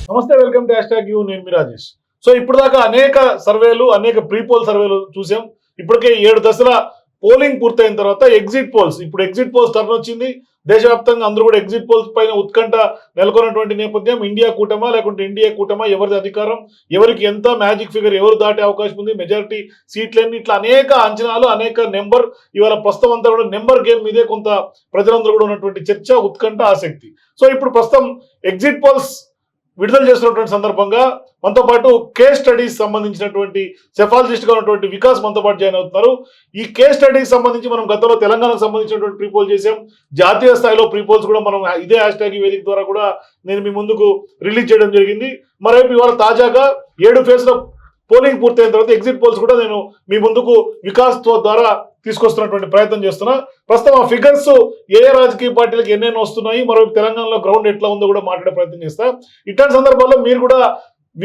నమస్తే, welcome to #you. నేను మీ Rajesh. So ఇప్పుడు దాకా అనేక సర్వేలు, అనేక ప్రీపోల్ సర్వేలు చూసాం. ఇప్పటికే 7 దశల పోలింగ్ పూర్తయిన తర్వాత ఎగ్జిట్ పోల్స్, ఇప్పుడు ఎగ్జిట్ పోల్స్ టర్న్ వచ్చింది. దేశవ్యాప్తంగా అందరూ కూడా ఎగ్జిట్ పోల్స్ పైన ఉత్కంఠ నెలకొన్నటువంటి నేపథ్యం. ఇండియా కూటమా లేకుంటే ఇండియా కూటమా, ఎవరిది అధికారం, ఎవరికి ఎంత మ్యాజిక్ ఫిగర్, ఎవరు దాటే అవకాశం ఉంది, మెజారిటీ సీట్లన్నీ, ఇట్లా అనేక అంచనాలు, అనేక నెంబర్. ఇవాళ ప్రస్తుతం అంతా కూడా నెంబర్ గేమ్ మీదే కొంత ప్రజలందరూ కూడా ఉన్నటువంటి చర్చ, ఉత్కంఠ, ఆసక్తి. సో ఇప్పుడు ప్రస్తుతం ఎగ్జిట్ పోల్స్ విడుదల చేస్తున్నటువంటి సందర్భంగా మనతో పాటు కేస్ స్టడీస్ సంబంధించినటువంటి సెఫాలజిస్ట్ గా ఉన్నటువంటి వికాస్ మనతో పాటు జాయిన్ అవుతున్నారు. ఈ కేస్ స్టడీస్ సంబంధించి మనం గతంలో తెలంగాణకు సంబంధించినటువంటి ప్రీపోల్ చేసాం. జాతీయ స్థాయిలో ప్రీపోల్స్ కూడా మనం ఇదే #ఈ వేదిక ద్వారా కూడా నేను మీ ముందుకు రిలీజ్ చేయడం జరిగింది. మరోవైపు ఇవాళ తాజాగా 7 ఫేజ్ల పోలింగ్ పూర్తయిన తర్వాత ఎగ్జిట్ పోల్స్ కూడా నేను మీ ముందుకు వికాస్ ద్వారా తీసుకొస్తున్నటువంటి ప్రయత్నం చేస్తున్నా. ప్రస్తుతం ఆ ఫిగర్స్ ఏ రాజకీయ పార్టీలకు ఎన్నెన్నో వస్తున్నాయి, మరోవైపు తెలంగాణలో గ్రౌండ్ ఎట్లా ఉందో కూడా మాట్లాడే ప్రయత్నం చేస్తా. ఇట్లాంటి సందర్భాల్లో మీరు కూడా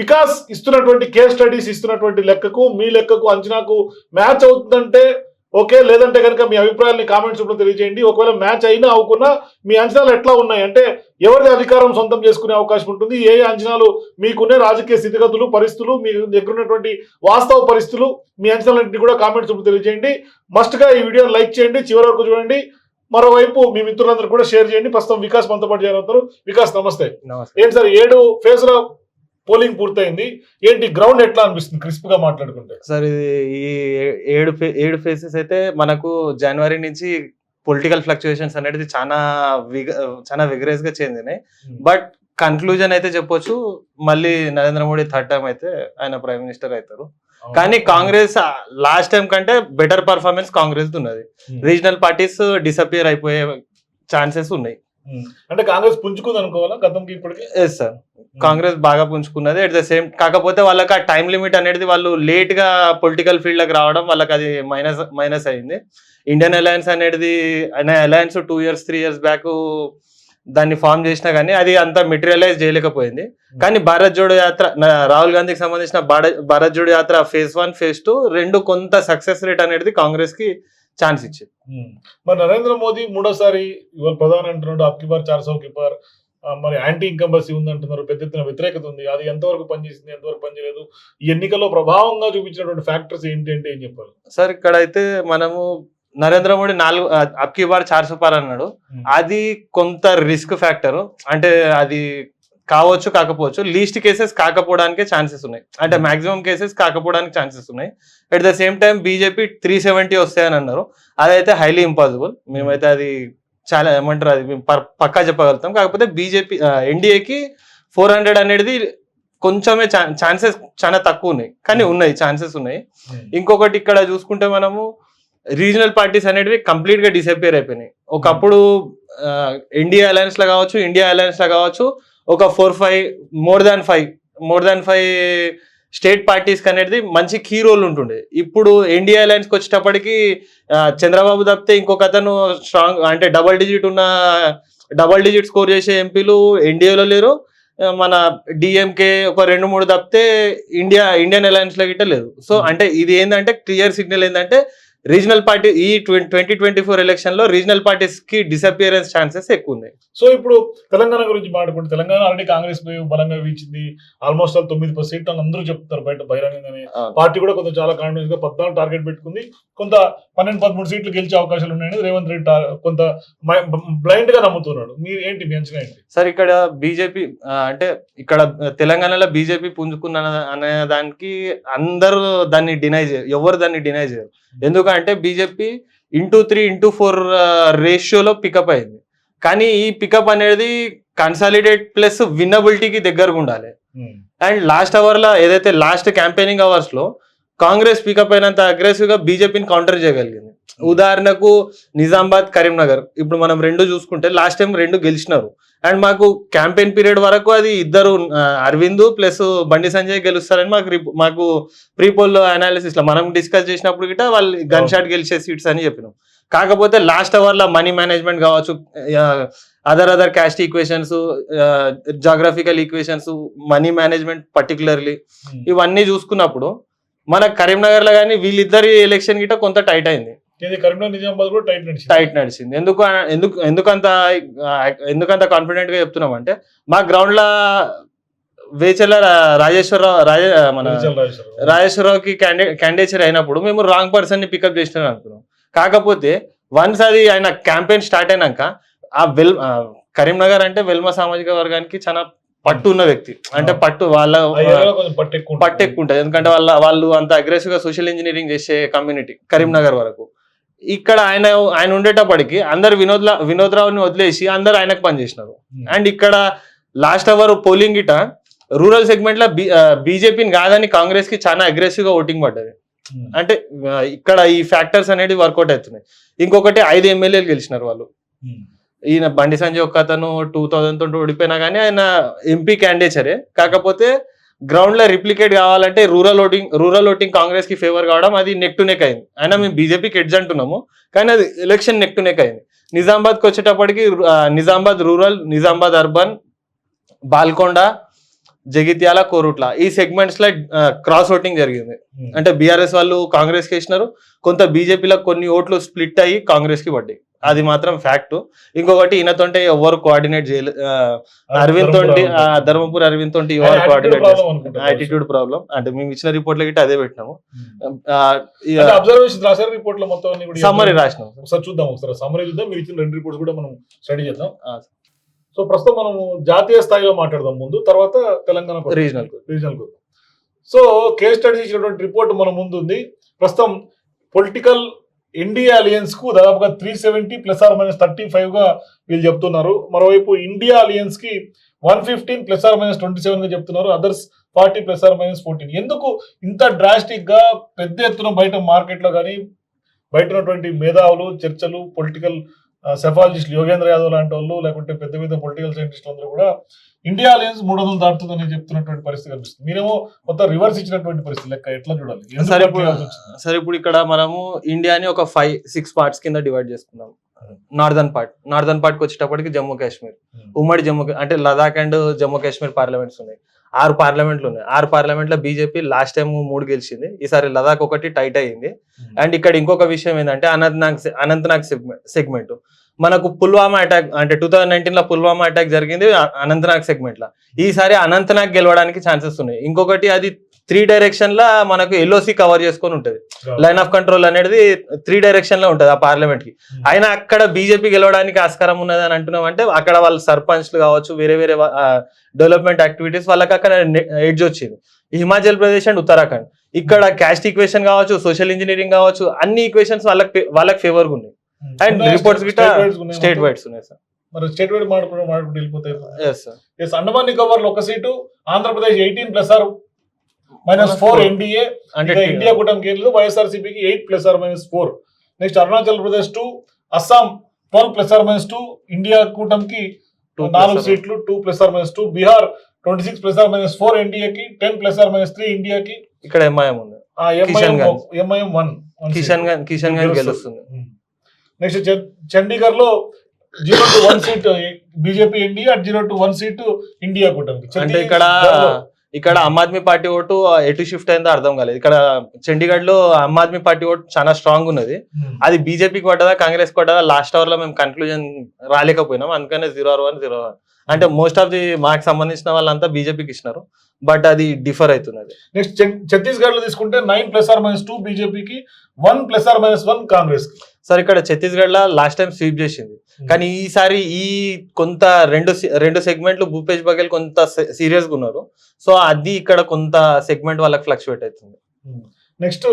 వికాస్ ఇస్తున్నటువంటి కేస్ స్టడీస్ ఇస్తున్నటువంటి లెక్కకు, మీ లెక్కకు, అంచనాకు మ్యాచ్ అవుతుందంటే ఓకే, లేదంటే కనుక మీ అభిప్రాయాన్ని కామెంట్స్ రూపంలో తెలియజేయండి. ఒకవేళ మ్యాచ్ అయినా అవ్వకున్నా మీ అంచనాలు ఎట్లా ఉన్నాయి, అంటే ఎవరి అధికారం సొంతం చేసుకునే అవకాశం ఉంటుంది, ఏ అంచనాలు మీకునే రాజకీయ స్థితిగతులు, పరిస్థితులు, మీ దగ్గర ఉన్నటువంటి వాస్తవ పరిస్థితులు, మీ అంచనాలన్నింటినీ కూడా కామెంట్స్ రూపంలో తెలియజేయండి. మస్ట్ గా ఈ వీడియోని లైక్ చేయండి, చివరి వరకు చూడండి. మరోవైపు మీ మిత్రులందరూ కూడా షేర్ చేయండి. ప్రస్తుతం వికాస్ మనతో పాటు జాయిన్ అవుతారు. వికాస్ నమస్తే. ఏంటి సార్, 7 ఫేజ్ లో పోలింగ్ పూర్తయింది, ఏంటి గ్రౌండ్ ఎట్లా అనిపిస్తుంది క్రిస్ప్ గా మాట్లాడుకుంటే? సార్ ఇది ఈ 7 ఫేసెస్ అయితే మనకు జనవరి నుంచి పొలిటికల్ ఫ్లక్చుయేషన్స్ అనేది చాలా విగరస్ గా చేంజ్ అయినాయి. బట్ కన్క్లూజన్ అయితే చెప్పొచ్చు, మళ్ళీ నరేంద్ర మోడీ 3rd టైం అయితే ఆయన ప్రైమ్ మినిస్టర్ అవుతారు. కానీ కాంగ్రెస్ లాస్ట్ టైం కంటే బెటర్ పర్ఫార్మెన్స్ కాంగ్రెస్ ఉన్నది. రీజనల్ పార్టీస్ డిసపియర్ అయిపోయే ఛాన్సెస్ ఉన్నాయి. అంటే కాంగ్రెస్ పుంజుకుంది అనుకోవాలా గతంకి ఇప్పటికి? ఎస్ సార్, కాంగ్రెస్ బాగా పుంజుకున్నది. అట్ ద సేమ్ కాకపోతే వాళ్ళకి ఆ టైం లిమిట్ అనేది వాళ్ళు లేట్ గా పొలిటికల్ ఫీల్డ్ లకు రావడం వాళ్ళకి అది మైనస్ అయింది. Indian alliance alliance 2 years 3 years back దాన్ని ఫామ్ చేసినా కానీ అది అంత మెటీరియలైజ్ చేయలేకపోయింది. కానీ భారత్ జోడో యాత్ర, రాహుల్ గాంధీకి సంబంధించిన భారత్ జోడో యాత్ర phase 1 phase 2 రెండు కొంత సక్సెస్ రేట్ అనేది కాంగ్రెస్ కి ఛాన్స్ ఇచ్చింది. మరి నరేంద్ర మోదీ 3వ సారి ఇవాళ ప్రధాని అంటున్నాడు, అబ్కి బార్ 400 కి పార్, మరి యాంటీ ఇన్కంబెన్సీ ఉంది అంటున్నారు, పెద్ద ఎత్తున వ్యతిరేకత ఉంది. అది ఎంతవరకు పనిచేసింది, ఎంతవరకు పనిచేయలేదు, ఈ ఎన్నికల్లో ప్రభావంగా చూపించినటువంటి ఫ్యాక్టర్స్ ఏంటి అంటే ఏం చెప్పాలి సార్? ఇక్కడైతే మనము నరేంద్ర మోడీ అబ్కి బార్ 400 పార్ అన్నాడు, అది కొంత రిస్క్ ఫ్యాక్టర్. అంటే అది కావచ్చు కాకపోవచ్చు, లీస్ట్ కేసెస్ కాకపోవడానికి ఛాన్సెస్ ఉన్నాయి, అంటే మాక్సిమం కేసెస్ కాకపోవడానికి ఛాన్సెస్ ఉన్నాయి. At the same time BJP 370 వస్తాయని అన్నారు, అదైతే హైలీ ఇంపాసిబుల్. మేమైతే అది చాలా ఏమంటారు, అది మేము పక్కా చెప్పగలుగుతాం. కాకపోతే బీజేపీ ఎన్డీఏకి 400 అనేది కొంచెమే ఛాన్సెస్ చాలా తక్కువ ఉన్నాయి, కానీ ఉన్నాయి, ఛాన్సెస్ ఉన్నాయి. ఇంకొకటి ఇక్కడ చూసుకుంటే మనము రీజనల్ పార్టీస్ అనేవి కంప్లీట్ గా డిసపియర్ అయిపోయినాయి. ఒకప్పుడు ఇండియా అలయన్స్ లో కావచ్చు, ఇండియా అలయన్స్ లో కావచ్చు, ఒక 4-5 మోర్ దాన్ 5 స్టేట్ పార్టీస్ అనేది మంచి కీ రోల్ ఉంటుండే. ఇప్పుడు ఇండియా అలయన్స్ కి వచ్చేటప్పటికి చంద్రబాబు తప్పితే ఇంకొక అతను స్ట్రాంగ్, అంటే డబల్ డిజిట్ స్కోర్ చేసే ఎంపీలు ఎన్డీఏలో లేరు. మన డిఎంకే ఒక 2-3 తప్పితే ఇండియన్ అలయన్స్ లో గిట్ట లేదు. సో అంటే ఇది ఏంటంటే క్లియర్ సిగ్నల్ ఏంటంటే రీజనల్ పార్టీ ఈ 2024 ఎలక్షన్ లో రీజనల్ పార్టీస్ కి డిసపియరెన్స్ ఛాన్సెస్ ఎక్కువ ఉన్నాయి. సో ఇప్పుడు తెలంగాణ గురించి మాట్లాడుకుంటే, తెలంగాణ ఆల్రెడీ కాంగ్రెస్ బలంగా వీచింది. ఆల్మోస్ట్ 9 సీట్లు అని అందరూ చెప్తారు బయట బహిరంగంగానే. పార్టీ కూడా కొంత చాలా కాన్ఫిడెన్స్ గా 14 టార్గెట్ పెట్టుకుంది. కొంత 12-13 సీట్లు గెలిచే అవకాశాలు ఉన్నాయని రేవంత్ రెడ్డి కొంత బ్లైండ్ గా నమ్ముతున్నాడు. మీరు ఏంటి, మీ అంచనా ఏంటి సార్? ఇక్కడ బీజేపీ అంటే ఇక్కడ తెలంగాణలో బీజేపీ పుంజుకున్న అనే దానికి అందరూ దాన్ని డినై చేయరు, ఎవరు దాన్ని డినై చేయరు. ఎందుకంటే బీజేపీ 3-4 రేషియోలో పికప్ అయింది. కానీ ఈ పికప్ అనేది కన్సాలిడేట్ ప్లస్ విన్నబిలిటీకి దగ్గరగా ఉండాలి. అండ్ లాస్ట్ అవర్ లో ఏదైతే లాస్ట్ క్యాంపెయినింగ్ అవర్స్ లో కాంగ్రెస్ పికప్ అయినంత అగ్రెసివ్ గా బీజేపీని కౌంటర్ చేయగలిగింది. ఉదాహరణకు నిజామాబాద్, కరీంనగర్ ఇప్పుడు మనం 2 చూసుకుంటే లాస్ట్ టైం 2 గెలిచినారు. అండ్ మాకు క్యాంపెయిన్ పీరియడ్ వరకు అది ఇద్దరు అరవింద్ ప్లస్ బండి సంజయ్ గెలుస్తారని మాకు ప్రీపోల్ అనాలిసిస్ లో మనం డిస్కస్ చేసినప్పుడు గిట్ట వాళ్ళు గన్ షాట్ గెలిచే సీట్స్ అని చెప్పినాం. కాకపోతే లాస్ట్ అవర్ లో మనీ మేనేజ్మెంట్ కావచ్చు, other caste equations, geographical equations, money management particularly ఇవన్నీ చూసుకున్నప్పుడు మన కరీంనగర్ లో కానీ వీళ్ళిద్దరి ఎలక్షన్ గిట్ట కొంత టైట్ అయింది. టైట్ నడిచింది. ఎందుకంత కాన్ఫిడెంట్ గా చెప్తున్నాం అంటే మా గ్రౌండ్ లా వేచల రాజేశ్వరరావు మన రాజేశ్వరరావుకి క్యాండిడేచర్ అయినప్పుడు మేము రాంగ్ పర్సన్ ని పికప్ చేసినాం అనుకున్నాం. కాకపోతే వన్స్ అది ఆయన క్యాంపెయిన్ స్టార్ట్ అయినాక కరీంనగర్ అంటే వెల్మ సామాజిక వర్గానికి చాలా పట్టు ఉన్న వ్యక్తి, అంటే పట్టు వాళ్ళ పట్టు ఎక్కువ ఉంటుంది. ఎందుకంటే వాళ్ళు అంత అగ్రెసివ్ గా సోషల్ ఇంజనీరింగ్ చేసే కమ్యూనిటీ కరీంనగర్ వరకు. ఇక్కడ ఆయన ఉండేటప్పటికి అందరు వినోద్ రావుని వదిలేసి అందరు ఆయనకు పనిచేసినారు. అండ్ ఇక్కడ లాస్ట్ అవర్ పోలింగ్ గిట రూరల్ సెగ్మెంట్ లో బీజేపీని కాదని కాంగ్రెస్ కి చాలా అగ్రెసివ్ గా ఓటింగ్ పడ్డది. అంటే ఇక్కడ ఈ ఫ్యాక్టర్స్ అనేది వర్కౌట్ అవుతున్నాయి. ఇంకొకటి 5 ఎమ్మెల్యేలు గెలిచినారు వాళ్ళు. ఈయన బండి సంజయ్ ఒక్క అతను 2000 ఓడిపోయినా కానీ ఆయన ఎంపీ క్యాండిడేచరే. కాకపోతే గ్రౌండ్ లో రిప్లికేట్ కావాలంటే రూరల్ ఓటింగ్ కాంగ్రెస్ కి ఫేవర్ కావడం, అది నెక్ టు నెక్ అయింది. అయినా మేము బీజేపీకి ఎడ్జ్ అంటున్నాము కానీ అది ఎలక్షన్ నెక్ టు నెక్ అయింది. నిజామాబాద్ కి వచ్చేటప్పటికి నిజామాబాద్ రూరల్, నిజామాబాద్ అర్బన్, బాల్కొండ, జగిత్యాల, కోరుట్ల ఈ సెగ్మెంట్స్ లో క్రాస్ ఓటింగ్ జరిగింది. అంటే బీఆర్ఎస్ వాళ్ళు కాంగ్రెస్ కి వేసినారు, కొంత బీజేపీలో కొన్ని ఓట్లు స్ప్లిట్ అయ్యి కాంగ్రెస్ కి పడ్డాయి. అది మాత్రం ఫ్యాక్ట్. ఇంకొకటి ఈయనతోంటే ఎవరు కోఆర్డినేట్ చేయలేదు. అరవింద్ తోటి ధర్మపురి అరవింద్ తోటి ఎవరు కోఆర్డినేట్ యాటిట్యూడ్ ప్రాబ్లం. అంటే మేము ఇచ్చిన రిపోర్ట్ లో గిట్ట అదే పెట్టినాము. సమ్మరీ రాసినాం. ఒకసారి చూద్దాం, ఒకసారి సమ్మరీ చూద్దాం. మీరు ఇచ్చిన 2 రిపోర్ట్స్ కూడా మనం స్టడీ చేద్దాం. సో ప్రస్తుతం మనం జాతీయ స్థాయిలో మాట్లాడదాం ముందు, తర్వాత Telangana regional. So case study ఇచ్చినటువంటి రిపోర్ట్ మన ముందు ఉంది. ప్రస్తుతం పొలిటికల్ ఇండియా అలియన్స్ కు దాదాపుగా 370 ±35 గా వీళ్ళు చెప్తున్నారు. మరోవైపు ఇండియా అలియన్స్ కి 115 ±27 గా చెప్తున్నారు. అదర్స్ 40 ±14. ఎందుకు ఇంత డ్రాస్టిక్ గా పెద్ద ఎత్తున బయట మార్కెట్ లో కానీ బయట ఉన్నటువంటి మేధావులు, చర్చలు, పొలిటికల్ సెఫాలజిస్టులు, యోగేంద్ర యాదవ్ లాంటి వాళ్ళు, లేకుంటే పెద్ద పెద్ద పొలిటికల్ సైంటిస్టులు అందరూ కూడా ఇండియా అలయన్స్ 300 దాటుతుందని చెప్తున్నటువంటి పరిస్థితి కనిపిస్తుంది. మీరేమో మొత్తం రివర్స్ ఇచ్చినటువంటి పరిస్థితి లెక్క ఎట్లా చూడాలి? సరే ఇప్పుడు ఇక్కడ మనము ఇండియాని ఒక 5-6 పార్ట్స్ కింద డివైడ్ చేసుకున్నాం. నార్దర్న్ పార్ట్ కి వచ్చేటప్పటికి జమ్మూ కాశ్మీర్, ఉమ్మడి జమ్మూ అంటే లదాఖ్ అండ్ జమ్మూ కాశ్మీర్ పార్లమెంట్స్ ఉన్నాయి. 6 పార్లమెంట్లు ఉన్నాయి. 6 పార్లమెంట్లో బీజేపీ లాస్ట్ టైం 3 గెలిచింది. ఈసారి లదాఖ్ ఒకటి టైట్ అయ్యింది. అండ్ ఇక్కడ ఇంకొక విషయం ఏంటంటే అనంతనాగ్ సెగ్మెంట్ మనకు పుల్వామా అటాక్, అంటే 2019 లో పుల్వామా అటాక్ జరిగింది అనంతనాగ్ సెగ్మెంట్ లో. ఈసారి అనంతనాగ్ గెలవడానికి ఛాన్సెస్ ఉన్నాయి. ఇంకొకటి అది 3 డైరెక్షన్ లా మనకు ఎల్ఓసి కవర్ చేసుకొని ఉంటది. లైన్ ఆఫ్ కంట్రోల్ అనేది 3 డైరెక్షన్ లో ఉంటది ఆ పార్లమెంట్ కి. అయినా అక్కడ బీజేపీ గెలవడానికి ఆస్కారం ఉన్నది అని అంటున్నాం. అంటే అక్కడ వాళ్ళ సర్పంచ్లు కావచ్చు, వేరే వేరే డెవలప్మెంట్ యాక్టివిటీస్ వాళ్ళకి అక్కడ ఎడ్జ్ వచ్చింది. హిమాచల్ ప్రదేశ్ అండ్ ఉత్తరాఖండ్ ఇక్కడ క్యాస్ట్ ఈక్వేషన్ కావచ్చు, సోషల్ ఇంజనీరింగ్ కావచ్చు, అన్ని ఈక్వేషన్స్ వాళ్ళకి ఫేవర్ గా ఉన్నాయి. అండ్ రిపోర్ట్స్ గిట్ట స్టేట్ వైడ్స్ ఉన్నాయి సార్. మరి స్టేట్ వైడ్ మాట్లాడుకుంటూ వెళ్ళిపోతాయి. అండమాన్ నికోబార్ లో ఒక సీటు, ఆంధ్రప్రదేశ్ 18 ±4 ఎన్డీఏ, అంటే ఇండియా కూటమికి లేదు, వైఎస్ఆర్సీపీకి 8 ±4. నెక్స్ట్ అరుణాచల్ ప్రదేశ్ 2, అస్సాం 12 ±2, ఇండియా కూటమికి 4 సీట్లు 2 ±2, బీహార్ 26 ±4 ఎన్డీఏకి, 10 ±3 ఇండియాకి. ఇక్కడ ఎంఐఎం ఉంది, ఎంఐఎం 1 కిషన్ గాన్ గెలుస్తుంది. నెక్స్ట్ చండీగఢ్ లో 0 to 1 seat BJP NDA, 0 to 1 seat India కూటమికి. అంటే ఇక్కడ ఆమ్ ఆద్మీ పార్టీ ఓటు ఎటు షిఫ్ట్ అయిందో అర్థం కాలేదు. ఇక్కడ చండీగఢ్ లో ఆమ్ ఆద్మీ పార్టీ ఓటు చాలా స్ట్రాంగ్ ఉన్నది. అది బీజేపీకి పడ్డదా కాంగ్రెస్ పడ్డదా లాస్ట్ అవర్ లో మేము కన్క్లూజన్ రాలేకపోయినాం. అందుకనే 0-1 అంటే మోస్ట్ ఆఫ్ ది మాకు సంబంధించిన వాళ్ళంతా బీజేపీకి ఇచ్చినారు. బట్ అది డిఫర్ అవుతున్నది. నెక్స్ట్ ఛత్తీస్గఢ్ లో తీసుకుంటే 9 ±2 బీజేపీకి, 1 ±1 కాంగ్రెస్ కి. సార్ ఇక్కడ ఛత్తీస్గఢ్ లో లాస్ట్ టైం స్వీప్ చేసింది, కానీ ఈసారి కొంత రెండు సెగ్మెంట్లు భూపేష్ బఘేల్ కొంత సీరియస్ గా ఉన్నారు. సో అది ఇక్కడ కొంత సెగ్మెంట్ వాళ్ళకి ఫ్లక్చువేట్ అవుతుంది. Next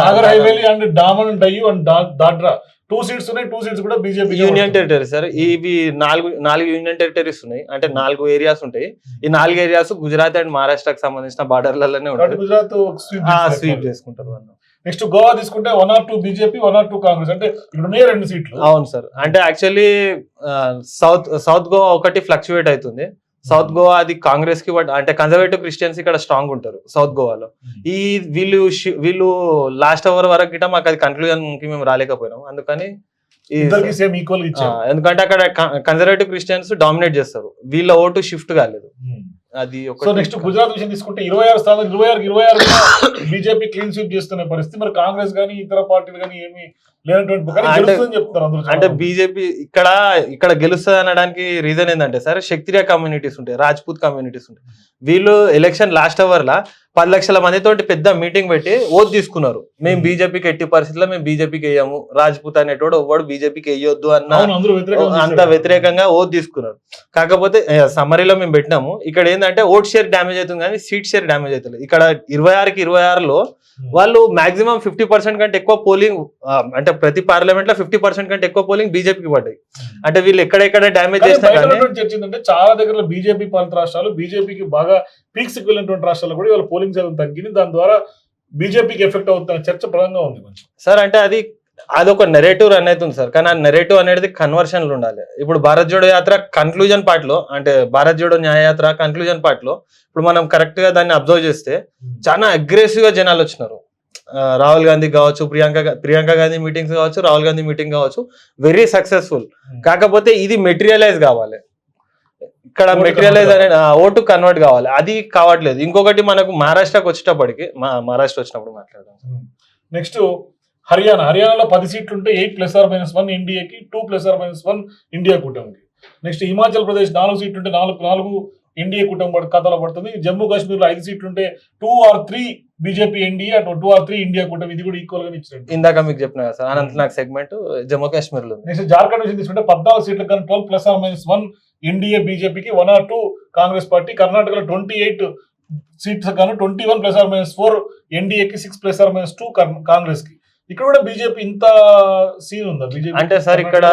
Nagar Haveli and Daman Diu and Dadra 2 seats ఉన్నాయి. 2 సీట్స్ కూడా బీజేపీ యూనియన్ టెరిటరీ సార్. ఇవి 4 యూనియన్ టెరిటరీస్ ఉన్నాయి. అంటే 4 ఏరియాస్ ఉంటాయి. ఈ 4 ఏరియాస్ గుజరాత్ అండ్ మహారాష్ట్రకి సంబంధించిన బార్డర్లలోనే ఉంటాయి. గుజరాత్ స్వీప్ చేసుకుంటారు. నెక్స్ట్ గోవా తీసుకుంటే 1 or 2 బీజేపీ, 1 or 2 కాంగ్రెస్. అంటే ఇక్కడ ఉన్నాయి 2 సీట్లు. అవును సార్. అంటే యాక్చువల్లీ సౌత్ గోవా ఒకటి ఫ్లక్చువేట్ అవుతుంది. సౌత్ గోవా అది కాంగ్రెస్ కి, అంటే కన్జర్వేటివ్ క్రిస్టియన్స్ ఇక్కడ స్ట్రాంగ్ ఉంటారు సౌత్ గోవాలో. వీళ్ళు లాస్ట్ అవర్ వరకు గిట్ట మాకు అది కన్క్లూజన్ కి మేము రాలేకపోయినాం. అందుకని ఎందుకంటే అక్కడ కన్జర్వేటివ్ క్రిస్టియన్స్ డామినేట్ చేస్తారు, వీళ్ళ ఓటు షిఫ్ట్ కాలేదు. అది సో నెక్స్ట్ గుజరాత్ విషయం తీసుకుంటే 26 స్థానాలు 26 బీజేపీ క్లీన్ స్వీప్ చేస్తున్న పరిస్థితి. మరి కాంగ్రెస్ కానీ ఇతర పార్టీలు కానీ ఏమి లేనటువంటి చెప్తారు అందరూ. అంటే బీజేపీ ఇక్కడ గెలుస్తుంది అనడానికి రీజన్ ఏంటంటే సార్, క్షత్రియ కమ్యూనిటీస్ ఉంటాయి, రాజ్పూత్ కమ్యూనిటీస్ ఉంటాయి. వీళ్ళు ఎలక్షన్ లాస్ట్ అవర్ లా 10 లక్షల మందితోటి పెద్ద మీటింగ్ పెట్టి ఓట్ తీసుకున్నారు. మేము బీజేపీకి ఎట్టి పరిస్థితుల్లో మేము బీజేపీకి వేయము, రాజ్పూత్ అనేటోడు ఎవడు బీజేపీకి వేయొద్దు అన్న అంత వ్యతిరేకంగా ఓట్ తీసుకున్నారు. కాకపోతే సమ్మరీలో మేము పెట్టినాము, ఇక్కడ ఏంటంటే ఓట్ షేర్ డ్యామేజ్ అవుతుంది కానీ సీట్ షేర్ డ్యామేజ్ అవుతుంది. ఇక్కడ 26కి 26లో వాళ్ళు మాక్సిమం 50% కంటే ఎక్కువ పోలింగ్, అంటే ప్రతి పార్లమెంట్ లో 50% కంటే ఎక్కువ పోలింగ్ బీజేపీకి పడ్డాయి. అంటే వీళ్ళు ఎక్కడెక్కడ డ్యామేజ్ చేసినా కానీ చర్చిందంటే చాలా దగ్గర బీజేపీ పాలిత రాష్ట్రాలు, బీజేపీకి బాగా పీక్స్ వెళ్ళినటువంటి రాష్ట్రాల్లో కూడా వాళ్ళ పోలింగ్ శాతం తగ్గింది, దాని ద్వారా బీజేపీకి ఎఫెక్ట్ అవుతున్న చర్చ బలంగా ఉంది సార్. అంటే అదొక నెరేటివ్ రన్ అవుతుంది సార్, కానీ ఆ నెరేటివ్ అనేది కన్వర్షన్లు ఉండాలి. ఇప్పుడు భారత్ జోడో యాత్ర కన్క్లూజన్ పార్ట్ లో, అంటే భారత్ జోడో న్యాయ యాత్ర కన్క్లూజన్ పార్ట్ లో ఇప్పుడు మనం కరెక్ట్ గా దాన్ని అబ్జర్వ్ చేస్తే చాలా అగ్రెసివ్ గా జనాలు వచ్చినారు. రాహుల్ గాంధీ కావచ్చు, ప్రియాంక గాంధీ మీటింగ్స్ కావచ్చు, రాహుల్ గాంధీ మీటింగ్ కావచ్చు, వెరీ సక్సెస్ఫుల్. కాకపోతే ఇది మెటీరియలైజ్ కావాలి, ఇక్కడ మెటీరియలైజ్ అనేది ఓటు కన్వర్ట్ కావాలి, అది కావట్లేదు. ఇంకొకటి మనకు మహారాష్ట్రకి వచ్చేటప్పటికి, మహారాష్ట్ర వచ్చినప్పుడు మాట్లాడదాం. నెక్స్ట్ హర్యానాలో 10 సీట్లు ఉంటే 8+or-1 ఎన్డీఏకి, 2+or-1 ఇండియా కూటమికి. నెక్స్ట్ హిమాచల్ ప్రదేశ్ 4 సీట్లు ఉంటే 4 ఎన్డీఏ కూటమి ఖాతాలో పడుతుంది. జమ్మూ కాశ్మీర్ లో 5 సీట్లు ఉంటే 2 or 3 బీజేపీ ఎన్డీఏ, అటు 2 or 3 ఇండియా కూటమి. ఇది కూడా ఈక్వల్ గా ఇచ్చారు. ఇందాక మీకు చెప్పిన సార్ అనంతనాగ్ సెగ్మెంట్ జమ్మూ కాశ్మీర్ లో. నెక్స్ట్ జార్ఖండ్ విషయం తీసుకుంటే 14 సీట్లకు కానీ 12+or-1 ఎన్డీఏ బీజేపీకి, 1 or 2 కాంగ్రెస్ పార్టీ. కర్ణాటకలో 28 సీట్స్ గాను 21+or-4 ఎన్డీఏకి, 6+or-2 కాంగ్రెస్ కి. ఇక్కడ కూడా బీజేపీ ఇంత సీన్ ఉందా? బీజేపీ అంటే సార్ ఇక్కడ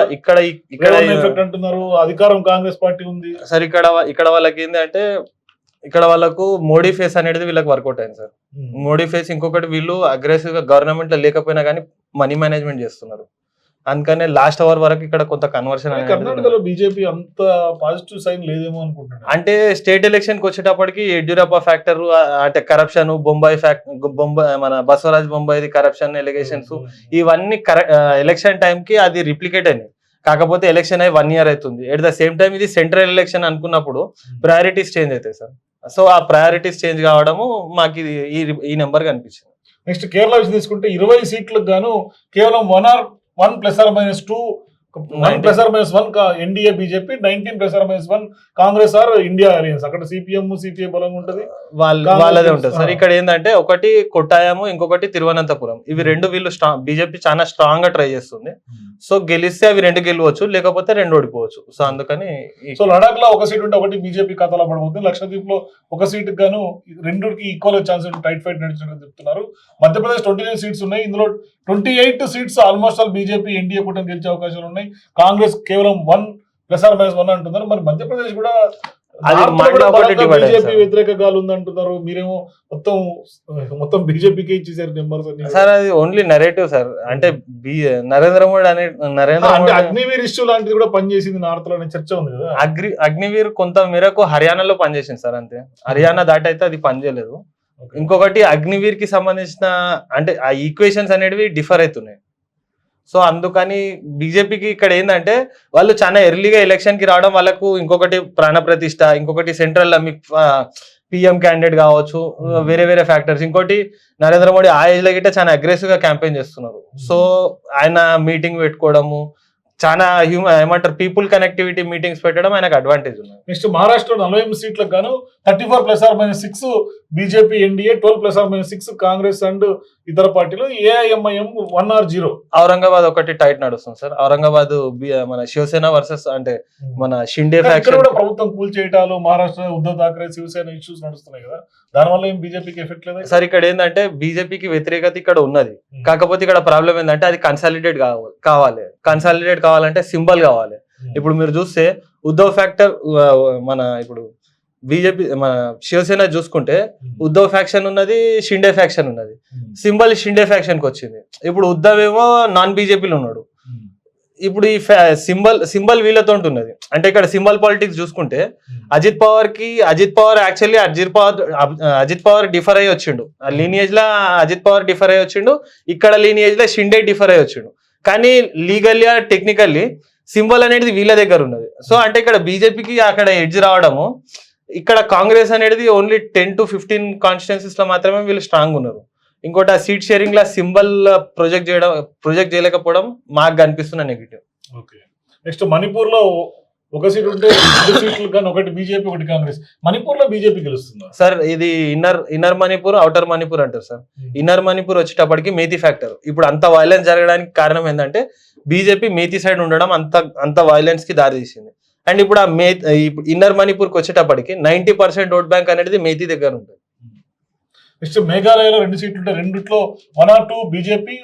ఎఫెక్ట్ అంటున్నారు, అధికారం కాంగ్రెస్ పార్టీ ఉంది సార్. ఇక్కడ వాళ్ళకి ఏంటంటే, ఇక్కడ వాళ్ళకు మోడీ ఫేస్ అనేది వీళ్ళకి వర్కౌట్ అయింది సార్. మోడీ ఫేస్, ఇంకొకటి వీళ్ళు అగ్రెసివ్ గా గవర్నమెంట్ లో లేకపోయినా కానీ మనీ మేనేజ్మెంట్ చేస్తున్నారు. అందుకనే లాస్ట్ అవర్ వరకు ఇక్కడ కొంత కన్వర్షన్. కర్ణాటకలో బీజేపీ అంత పాజిటివ్ సైన్ లేదేమో అనుకుంటున్నాను. అంటే స్టేట్ ఎలక్షన్ కి వచ్చేటప్పటికి యడ్యూరప్ప ఫ్యాక్టర్, అంటే కరప్షన్, బొంబాయి మన బసవరాజ్ బొంబాయి కరప్షన్ ఎలిగేషన్స్, ఇవన్నీ ఎలక్షన్ టైం కి అది రిప్లికేట్ అయినాయి. కాకపోతే ఎలక్షన్ అయ్యి 1 year అవుతుంది. ఎట్ ద సేమ్ టైం ఇది సెంట్రల్ ఎలక్షన్ అనుకున్నప్పుడు ప్రయారిటీస్ చేంజ్ అవుతాయి సార్. సో ఆ ప్రయారిటీస్ చేంజ్ కావడము మాకు ఈ నెంబర్ కనిపించింది. నెక్స్ట్ కేరళ విషయం తీసుకుంటే 20 సీట్లకు గాను కేవలం 1+or-2 1+or-1 NDA BJP, 19+or-1 Congress or India alliance. అక్కడ సిపిఐ బలంగా ఉంటది, వాళ్ళదే ఉంటుంది సార్. ఇక్కడ ఏంటంటే ఒకటి కొట్టాయము, ఇంకొకటి తిరువనంతపురం. ఇవి రెండు వీళ్ళు బీజేపీ చాలా స్ట్రాంగ్ గా ట్రై చేస్తుంది. సో గెలిస్తే అవి 2 గెలవచ్చు, లేకపోతే 2 ఓడిపోవచ్చు. సో అందుకని సో లడాక్ లో 1 సీట్ ఉంటే 1 బీజేపీ ఖాతాలో పడబోతుంది. లక్షద్వీప్ లో 1 సీట్ గాను 2కి ఈక్వల్ ఛాన్స్ టైట్ ఫైట్ నడిచినట్టు చెప్తున్నారు. మధ్యప్రదేశ్ 29 సీట్స్ ఉన్నాయి, ఇందులో 28 seats almost all BJP NDA కూటమి గెలిచే అవకాశాలు ఉన్నాయి. కాంగ్రెస్ కేవలం 1+or-1 అంటున్నారు. మరి మధ్యప్రదేశ్ కూడా బీజేపీ వ్యతిరేక గాలు ఉంది అంటున్నారు. మీరేమో మొత్తం బీజేపీకి ఇచ్చేసారు నెంబర్స్ అన్ని సార్. అది ఓన్లీ నరేటివ్ సార్. అంటే నరేంద్ర మోడీ అగ్నివీర్ ఇష్యూ లాంటిది కూడా పనిచేసింది నార్త్ లో అనే చర్చ ఉంది కదా. అగ్నివీర్ కొంత మేరకు హర్యానాలో పనిచేసింది సార్, అంతే. హర్యానా దాటి అయితే అది పనిచేయలేదు. ఇంకొకటి అగ్నివీర్ కి సంబంధించిన అంటే ఆ ఈక్వేషన్స్ అనేవి డిఫర్ అవుతున్నాయి. సో అందుకని బీజేపీకి ఇక్కడ ఏంటంటే వాళ్ళు చాలా ఎర్లీగా ఎలక్షన్ కి రావడం, వాళ్ళకు ఇంకొకటి ప్రాణప్రతిష్ఠ, ఇంకొకటి సెంట్రల్ పిఎం క్యాండిడేట్ కావచ్చు, వేరే వేరే ఫ్యాక్టర్స్. ఇంకోటి నరేంద్ర మోడీ ఆ ఏజ్ లో గిట్ట చాలా అగ్రెసివ్ గా క్యాంపెయిన్ చేస్తున్నారు. సో ఆయన మీటింగ్ పెట్టుకోవడము, చాలా ఏమంటారు పీపుల్ కనెక్టివిటీ మీటింగ్స్ పెట్టడం ఆయనకు అడ్వాంటేజ్ ఉంది. నెక్స్ట్ మహారాష్ట్రలో 48 సీట్లకు గాను 34+or-6 BJP NDA, 12+or-6 Congress and ఇతర పార్టీలు. AIMIM 1 or 0. ఔరంగాబాద్ ఒకటి టైట్ నడుస్తుంది సార్. ఔరంగాబాద్ మన శివసేన వర్సెస్ అంటే మన షిండే ఫ్యాక్షన్ కూడా ప్రభుత్వం కూల్ చేయటాలు, మహారాష్ట్ర ఉద్ధవ్ ఠాక్రే శివసేన ఇష్యూస్ నడుస్తున్నాయి కదా, దానివల్ల ఏం బీజేపీకి ఎఫెక్ట్ లేదు సార్. ఇక్కడ ఏంటంటే బీజేపీకి వ్యతిరేకత ఇక్కడ ఉన్నది, కాకపోతే ఇక్కడ ప్రాబ్లం ఏంటంటే అది కన్సాలిడేట్ కావాలి. కన్సాలిడేట్ కావాలంటే సింబల్ కావాలి. ఇప్పుడు మీరు చూస్తే ఉద్ధవ్ ఫ్యాక్టర్, మన ఇప్పుడు బీజేపీ మన శివసేన చూసుకుంటే ఉద్ధవ్ ఫ్యాక్షన్ ఉన్నది, షిండే ఫ్యాక్షన్ ఉన్నది. సింబల్ షిండే ఫ్యాక్షన్ కి వచ్చింది. ఇప్పుడు ఉద్ధవ్ ఏమో నాన్ బీజేపీలో ఉన్నాడు. ఇప్పుడు ఈ సింబల్ వీళ్ళతో ఉంటున్నది. అంటే ఇక్కడ సింబల్ పాలిటిక్స్ చూసుకుంటే అజిత్ పవార్ యాక్చువల్లీ అజిత్ పవార్ డిఫర్ అయ్యి వచ్చిండు. లీనియేజ్ లా అజిత్ పవార్ డిఫర్ అయ్యి వచ్చిండు, ఇక్కడ లీనియేజ్ లో షిండే డిఫర్ అయ్యి వచ్చిండు. కానీ లీగల్లీ టెక్నికల్లీ సింబల్ అనేది వీళ్ళ దగ్గర ఉన్నది. సో అంటే ఇక్కడ బీజేపీకి అక్కడ ఎడ్జ్ రావడము, ఇక్కడ కాంగ్రెస్ అనేది ఓన్లీ 10 to 15 కాన్స్టిట్యున్సీస్ లో మాత్రమే వీళ్ళు స్ట్రాంగ్ ఉన్నారు. ఇంకోటి ఆ సీట్ షేరింగ్ లా సింబల్ ప్రొజెక్ట్ చేయలేకపోవడం మాకు కనిపిస్తున్న నెగిటివ్. ఓకే, నెక్స్ట్ మణిపూర్ లో ఒక సీట్ ఉంటే 2 సీట్లు కానీ ఒకటి బీజేపీ ఒకటి కాంగ్రెస్. మణిపూర్ లో బీజేపీ గెలుస్తుందా సార్? ఇది ఇన్నర్ మణిపూర్, అవుటర్ మణిపూర్ అంటారు సార్. ఇన్నర్ మణిపూర్ వచ్చేటప్పటికి మేతి ఫ్యాక్టర్. ఇప్పుడు అంత వైలెన్స్ జరగడానికి కారణం ఏంటంటే బీజేపీ మేతి సైడ్ ఉండడం అంత వైలెన్స్ కి దారి తీసింది. అండ్ ఇప్పుడు ఆ ఇన్నర్ మణిపూర్కి వచ్చేటప్పటికి 90% ఓట్ బ్యాంక్ అనేది మేతి దగ్గర ఉంటుంది. నెక్స్ట్ మేఘాలయలో 2 సీట్లు ఉంటే రెండిట్లో 1 or 2 బీజేపీ,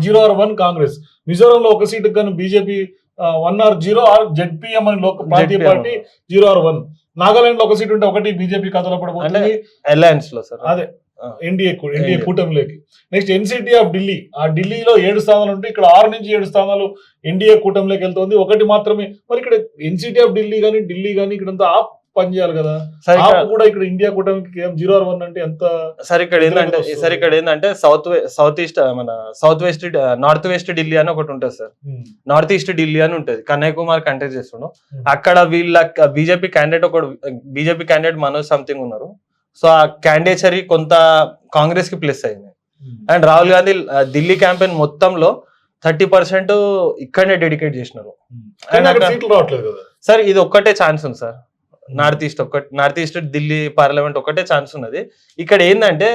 0 or 1 కాంగ్రెస్. మిజోరంలో ఒక సీటు కానీ బీజేపీ 1 or 0 or జెడ్పీఎం అని ప్రాంతీయ పార్టీ 0 or 1. నాగాలాండ్ లో ఒక సీట్ ఉంటే ఒకటి బీజేపీ ఖాతాలో పడబోతుంది అలయన్స్ లో సార్. అదే ఎన్డీఏ కూటమిలోకి. నెక్స్ట్ ఎన్సిటీ ఆఫ్ ఢిల్లీ, ఆ ఢిల్లీలో 7 స్థానాలు ఉంటే ఇక్కడ 6 నుంచి 7 స్థానాలు ఎన్డీఏ కూటమిలోకి వెళ్తుంది, ఒకటి మాత్రమే. మరి ఇక్కడ ఎన్సిటీ ఆఫ్ ఢిల్లీ కానీ ఇక్కడంతా ఆప్ పని చేయాలి కదా, కూడా ఇక్కడ ఇండియా కూటమికి 0 or 1 అంటే ఎంత? సార్ ఇక్కడ ఏంటంటే సౌత్ ఈస్ట్ మన నార్త్ వెస్ట్ ఢిల్లీ అని ఒకటి ఉంటుంది సార్. నార్త్ ఈస్ట్ ఢిల్లీ అని ఉంటుంది, కన్యాకుమారి కంటెస్ట్ చేస్తున్నాడు. అక్కడ వీళ్ళ బీజేపీ క్యాండిడేట్ మనోజ్ సంథింగ్ ఉన్నారు. సో ఆ క్యాండిడేచరీ కొంత కాంగ్రెస్ కి ప్లస్ అయింది. అండ్ రాహుల్ గాంధీ ఢిల్లీ క్యాంపెయిన్ మొత్తంలో 30% ఇక్కడనే డెడికేట్ చేసినారు. సార్ ఇది ఒక్కటే ఛాన్స్ ఉంది sir, north east Delhi parliament ఒకటే ఛాన్స్ ఉన్నది. ఇక్కడ ఏంటంటే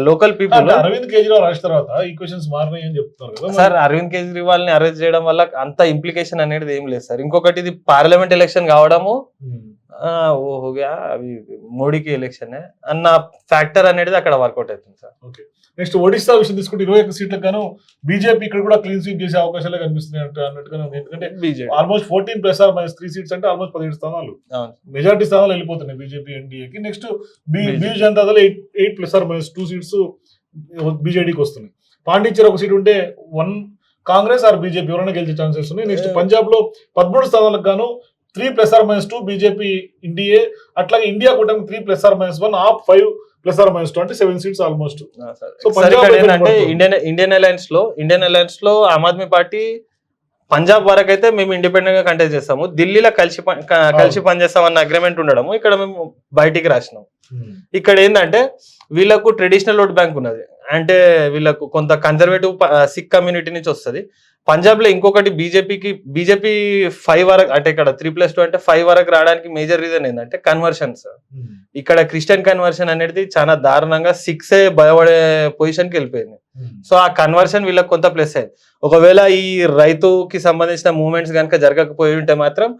లోకల్ పీపుల్ అరవింద్ కేజ్రీవాల్ రాసిన తర్వాత ఈక్వేషన్స్ మారినాయి అని చెప్తున్నారు కదా సార్. అరవింద్ కేజ్రీవాల్ ని అరెస్ట్ చేయడం వల్ల అంత ఇంప్లికేషన్ అనేది ఏం లేదు సార్. ఇంకొకటి ఇది పార్లమెంట్ ఎలక్షన్ కావడము అవి మోడీకి ఎలక్షన్ అన్న ఫ్యాక్టర్ అనేది అక్కడ వర్కౌట్ అవుతుంది సార్. ఓకే, నెక్స్ట్ ఒడిశా విషయం తీసుకుంటే 21 సీట్లకు గాను బీజేపీ ఇక్కడ కూడా క్లీన్ స్వీప్ చేసే అవకాశాలే కనిపిస్తున్నాయి అన్నట్టుగా ఉంది. ఎందుకంటే ఆల్మోస్ట్ 14 + or -3 సీట్స్ అంటే ఆల్మోస్ట్ 17 స్థానాలు, మెజారిటీ స్థానాలు వెళ్ళిపోతున్నాయి బీజేపీ ఎన్డీఏకి. Next Biju Janata 8 + or -2 seats బీజేడీకి వస్తున్నాయి. పాండిచ్చేరి ఒక సీట్ ఉంటే 1 కాంగ్రెస్ ఆర్ బీజేపీ ఎవరైనా గెలిచే ఛాన్సెస్ ఉన్నాయి. నెక్స్ట్ పంజాబ్ లో 13 స్థానాలకు గాను 3 + or -2 బీజేపీ ఎన్డీఏ, అట్లాగే ఇండియా కూటమి 3 + or -1, ఆప్ 5 + or -2 అంటే 7 సీట్స్ ఆల్మోస్ట్. ఏంటంటే ఇండియన్ అలయన్స్ లో ఆమ్ ఆద్మీ పార్టీ పంజాబ్ వరకు అయితే మేము ఇండిపెండెంట్ గా కంటెస్ట్ చేస్తాము, ఢిల్లీలో కలిసి పనిచేస్తాం అన్న అగ్రిమెంట్ ఉండడము ఇక్కడ మేము బయటికి రాసినాం. ఇక్కడ ఏంటంటే వీళ్ళకు ట్రెడిషనల్ ఓట్ బ్యాంక్ ఉన్నది, అంటే వీళ్ళకు కొంత కన్జర్వేటివ్ సిక్ కమ్యూనిటీ నుంచి వస్తుంది. పంజాబ్ లో ఇంకొకటి బీజేపీ 5 వరకు, అంటే ఇక్కడ 3+2 అంటే 5 వరకు రావడానికి మేజర్ రీజన్ ఏంటంటే కన్వర్షన్స్. ఇక్కడ క్రిస్టియన్ కన్వర్షన్ అనేది చాలా దారుణంగా 6 భయపడే పొజిషన్ కి వెళ్ళిపోయింది. సో ఆ కన్వర్షన్ వీళ్ళకి కొంత ప్లస్ అయింది. ఒకవేళ ఈ రైతుకి సంబంధించిన మూవ్మెంట్స్ కనుక జరగకపోయి ఉంటే మాత్రం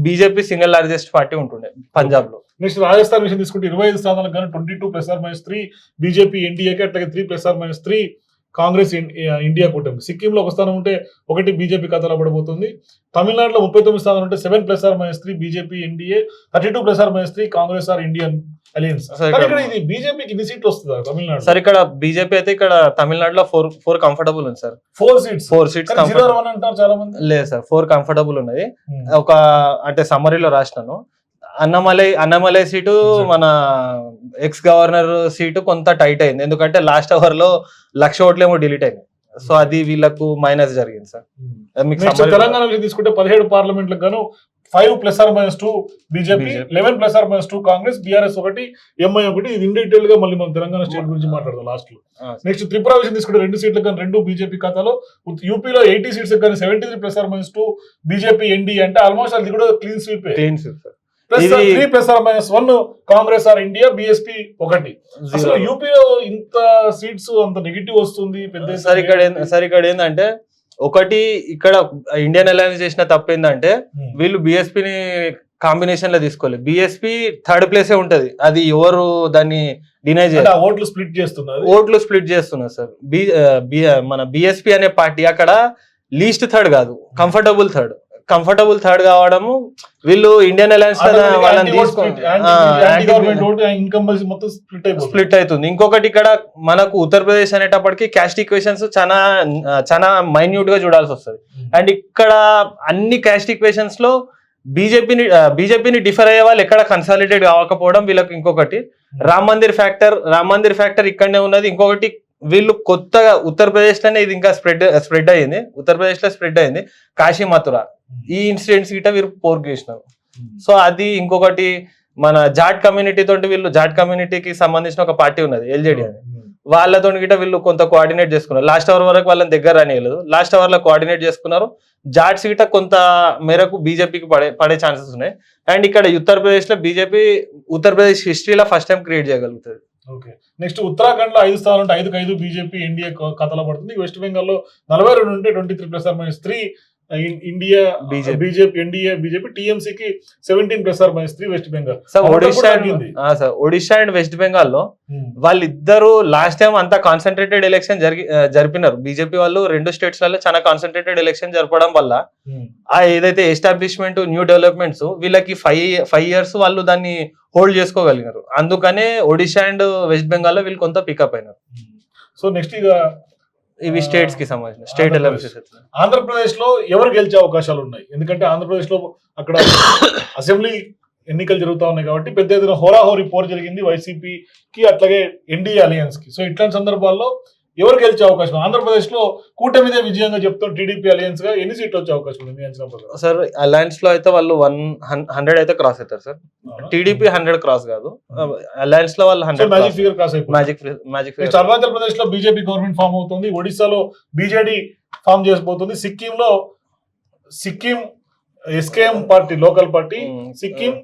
బీజేపీ సింగిల్ లార్జెస్ట్ పార్టీ ఉంటుండే పంజాబ్ లో. నెక్స్ట్ రాజస్థాన్ విషయం తీసుకుంటే 25 స్థానాలకు గాను 22 + or -3 బీజేపీ ఎన్డీఏకి, అట్లాగే 3 + or -3 కాంగ్రెస్ ఇండియా కూటమి. సిక్కింలో ఒక స్థానం ఉంటే ఒకటి బీజేపీ ఖాతాలో పడబోతుంది. తమిళనాడులో 39 స్థానాలు ఉంటే 7 + or -3 BJP NDA, 32 + or -3 Congress or Indian alliance. ఇది బీజేపీకి ఇన్ని సీట్లు వస్తుందా తమిళనాడు? సార్ ఇక్కడ బీజేపీ అయితే ఇక్కడ తమిళనాడులో 4 కంఫర్టబుల్ ఉంది సార్. 4 సీట్స్ అంటారు చాలా మంది. లేదు సార్, 4 కంఫర్టబుల్ ఉన్నది. ఒక అంటే సమ్మరీలో రాసినాను. అన్నమలై సీటు మన ఎక్స్ గవర్నర్ సీటు కొంత టైట్ అయింది, ఎందుకంటే లాస్ట్ అవర్ లో 1,00,000 ఓట్లు ఏమో డిలీట్ అయింది. సో అది వీళ్ళకు మైనస్ జరిగింది సార్. తెలంగాణ తీసుకుంటే 17 పార్లమెంట్లకు గాను 5 + or -2 BJP, 11 + or -2 Congress, BRS 1, MI 1. ఇది ఇన్ డీటెయిల్ గా మళ్ళీ మనం తెలంగాణ స్టేట్ గురించి మాట్లాడదాం లాస్ట్ లో. నెక్స్ట్ త్రిపుర విషయం తీసుకుంటే 2 సీట్లకు గాను 2 బీజేపీ ఖాతాలో, యూపీలో 80 సీట్స్ కానీ 73 + or -2 బీజేపీ ఎన్డీ, అంటే ఆల్మోస్ట్ అది కూడా clean sweep. 3 + or -1 Congress or India, BSP 1. అసలు యూపీలో ఇంత సీట్స్ అంత నెగిటివ్ వస్తుంది పెద్ద. సార్ ఇక్కడ ఏంటంటే ఒకటి ఇక్కడ ఇండియన్ అలయన్స్ చేసిన తప్పు ఏంటంటే వీళ్ళు బీఎస్పీని కాంబినేషన్ లో తీసుకోలేదు. బీఎస్పీ 3rd ప్లేసే ఉంటది, అది ఎవరు దాన్ని డినై చేయాలి. ఓట్లు స్ప్లిట్ చేస్తున్నారు సార్. మన బీఎస్పీ అనే పార్టీ అక్కడ లీస్ట్ 3rd కాదు, కంఫర్టబుల్ థర్డ్ కావడము వీళ్ళు ఇండియన్ అలయన్స్ వాళ్ళని తీసుకొని స్ప్లిట్ అవుతుంది. ఇంకొకటి ఇక్కడ మనకు ఉత్తరప్రదేశ్ అనేటప్పటికి క్యాస్ట్ ఈక్వేషన్స్ చాలా మైన్యూట్ గా చూడాల్సి వస్తుంది. అండ్ ఇక్కడ అన్ని క్యాస్ట్ ఈక్వేషన్స్ లో బీజేపీని డిఫర్ అయ్యే వాళ్ళు ఎక్కడ కన్సాలిడేట్ కావకపోవడం వీళ్ళకి ఇంకొకటి. రామ్ మందిర్ ఫ్యాక్టర్ ఇక్కడనే ఉన్నది. ఇంకొకటి వీళ్ళు కొత్తగా ఉత్తరప్రదేశ్ లోనే ఇది ఇంకా స్ప్రెడ్ అయింది కాశీ మథుర ఈ ఇన్సిడెంట్స్ గిట్ట వీరు పోర్క్ చేసినారు. సో అది ఇంకొకటి మన జాట్ కమ్యూనిటీ తోటి వీళ్ళు జాట్ కమ్యూనిటీకి సంబంధించిన ఒక పార్టీ ఉన్నది ఎల్జేడి అని, వాళ్ళతో గిట్ట వీళ్ళు కొంత కోఆర్డినేట్ చేసుకున్నారు. లాస్ట్ అవర్ వరకు వాళ్ళని దగ్గర రానియలేదు, లాస్ట్ అవర్ లో కోఆర్డినేట్ చేసుకున్నారు. జాట్స్ గిట్ట కొంత మేరకు బీజేపీకి పడే ఛాన్సెస్ ఉన్నాయి. అండ్ ఇక్కడ ఉత్తరప్రదేశ్ లో బీజేపీ ఉత్తరప్రదేశ్ హిస్టరీలో ఫస్ట్ టైం క్రియేట్ చేయగలుగుతుంది. ఓకే, నెక్స్ట్ ఉత్తరాఖండ్ లో 5 స్థానాలు ఉంటే 5కు బీజేపీ ఎన్డీఏ కథలో పడుతుంది. వెస్ట్ బెంగాల్ లో 42 ఉంటే 23+3 ఇండియా బీజేపీ ఎన్డీఏ బీజేపీ, టీఎంసీకి 17+3 వెస్ట్ బెంగాల్. ఒడిశా అండ్ వెస్ట్ బెంగాల్ లో వాళ్ళిద్దరు లాస్ట్ టైం అంతా కాన్సన్ట్రేటెడ్ ఎలక్షన్ జరిపినారు. బీజేపీ వాళ్ళు 2 స్టేట్స్ లలో చాలా కాన్సన్ట్రేటెడ్ ఎలక్షన్ జరపడం వల్ల ఆ ఏదైతే ఎస్టాబ్లిష్మెంట్ న్యూ డెవలప్మెంట్స్ వీళ్ళకి 5 years వాళ్ళు దాన్ని హోల్డ్ చేసుకోగలిగారు. అందుకనే ఒడిశా అండ్ వెస్ట్ బెంగాల్ లో వీళ్ళు కొంత పికప్ అయినారు. సో నెక్స్ట్ ఇక ఇవి స్టేట్స్ కి సంబంధించిన స్టేట్ ఎలక్షన్స్. ఆంధ్రప్రదేశ్ లో ఎవరు గెలిచే అవకాశాలు ఉన్నాయి? ఎందుకంటే ఆంధ్రప్రదేశ్ లో అక్కడ అసెంబ్లీ ఎన్నికలు జరుగుతా ఉన్నాయి కాబట్టి పెద్ద ఎత్తున హోరాహోరీ పోరు జరిగింది వైసీపీకి అట్లాగే ఎన్డీఏ అలయన్స్ కి. సో ఇట్లాంటి సందర్భాల్లో ఎవరు గెలిచే అవకాశం? ఆంధ్రప్రదేశ్ లో కూటమిదే విజయంగా చెప్తాం టీడీపీ అలయన్స్ గా ఎన్ని సీట్లు వచ్చే అవకాశం ఉంది మీ అంచనా ప్రకారం? సార్ అలయన్స్ లో అయితే వాళ్ళు 100 అయితే క్రాస్ అవుతారు సార్. టీడీపీ 100 క్రాస్ కాదు, అలయన్స్ లో వాళ్ళు 100 మ్యాజిక్ ఫిగర్ క్రాస్ అయిపోయింది. Magic figure. అరుణాచల్ ప్రదేశ్ లో బీజేపీ గవర్నమెంట్ ఫామ్ అవుతుంది, ఒడిశాలో బీజేడీ ఫామ్ చేసిపోతుంది, Sikkim SKM party local party Sikkim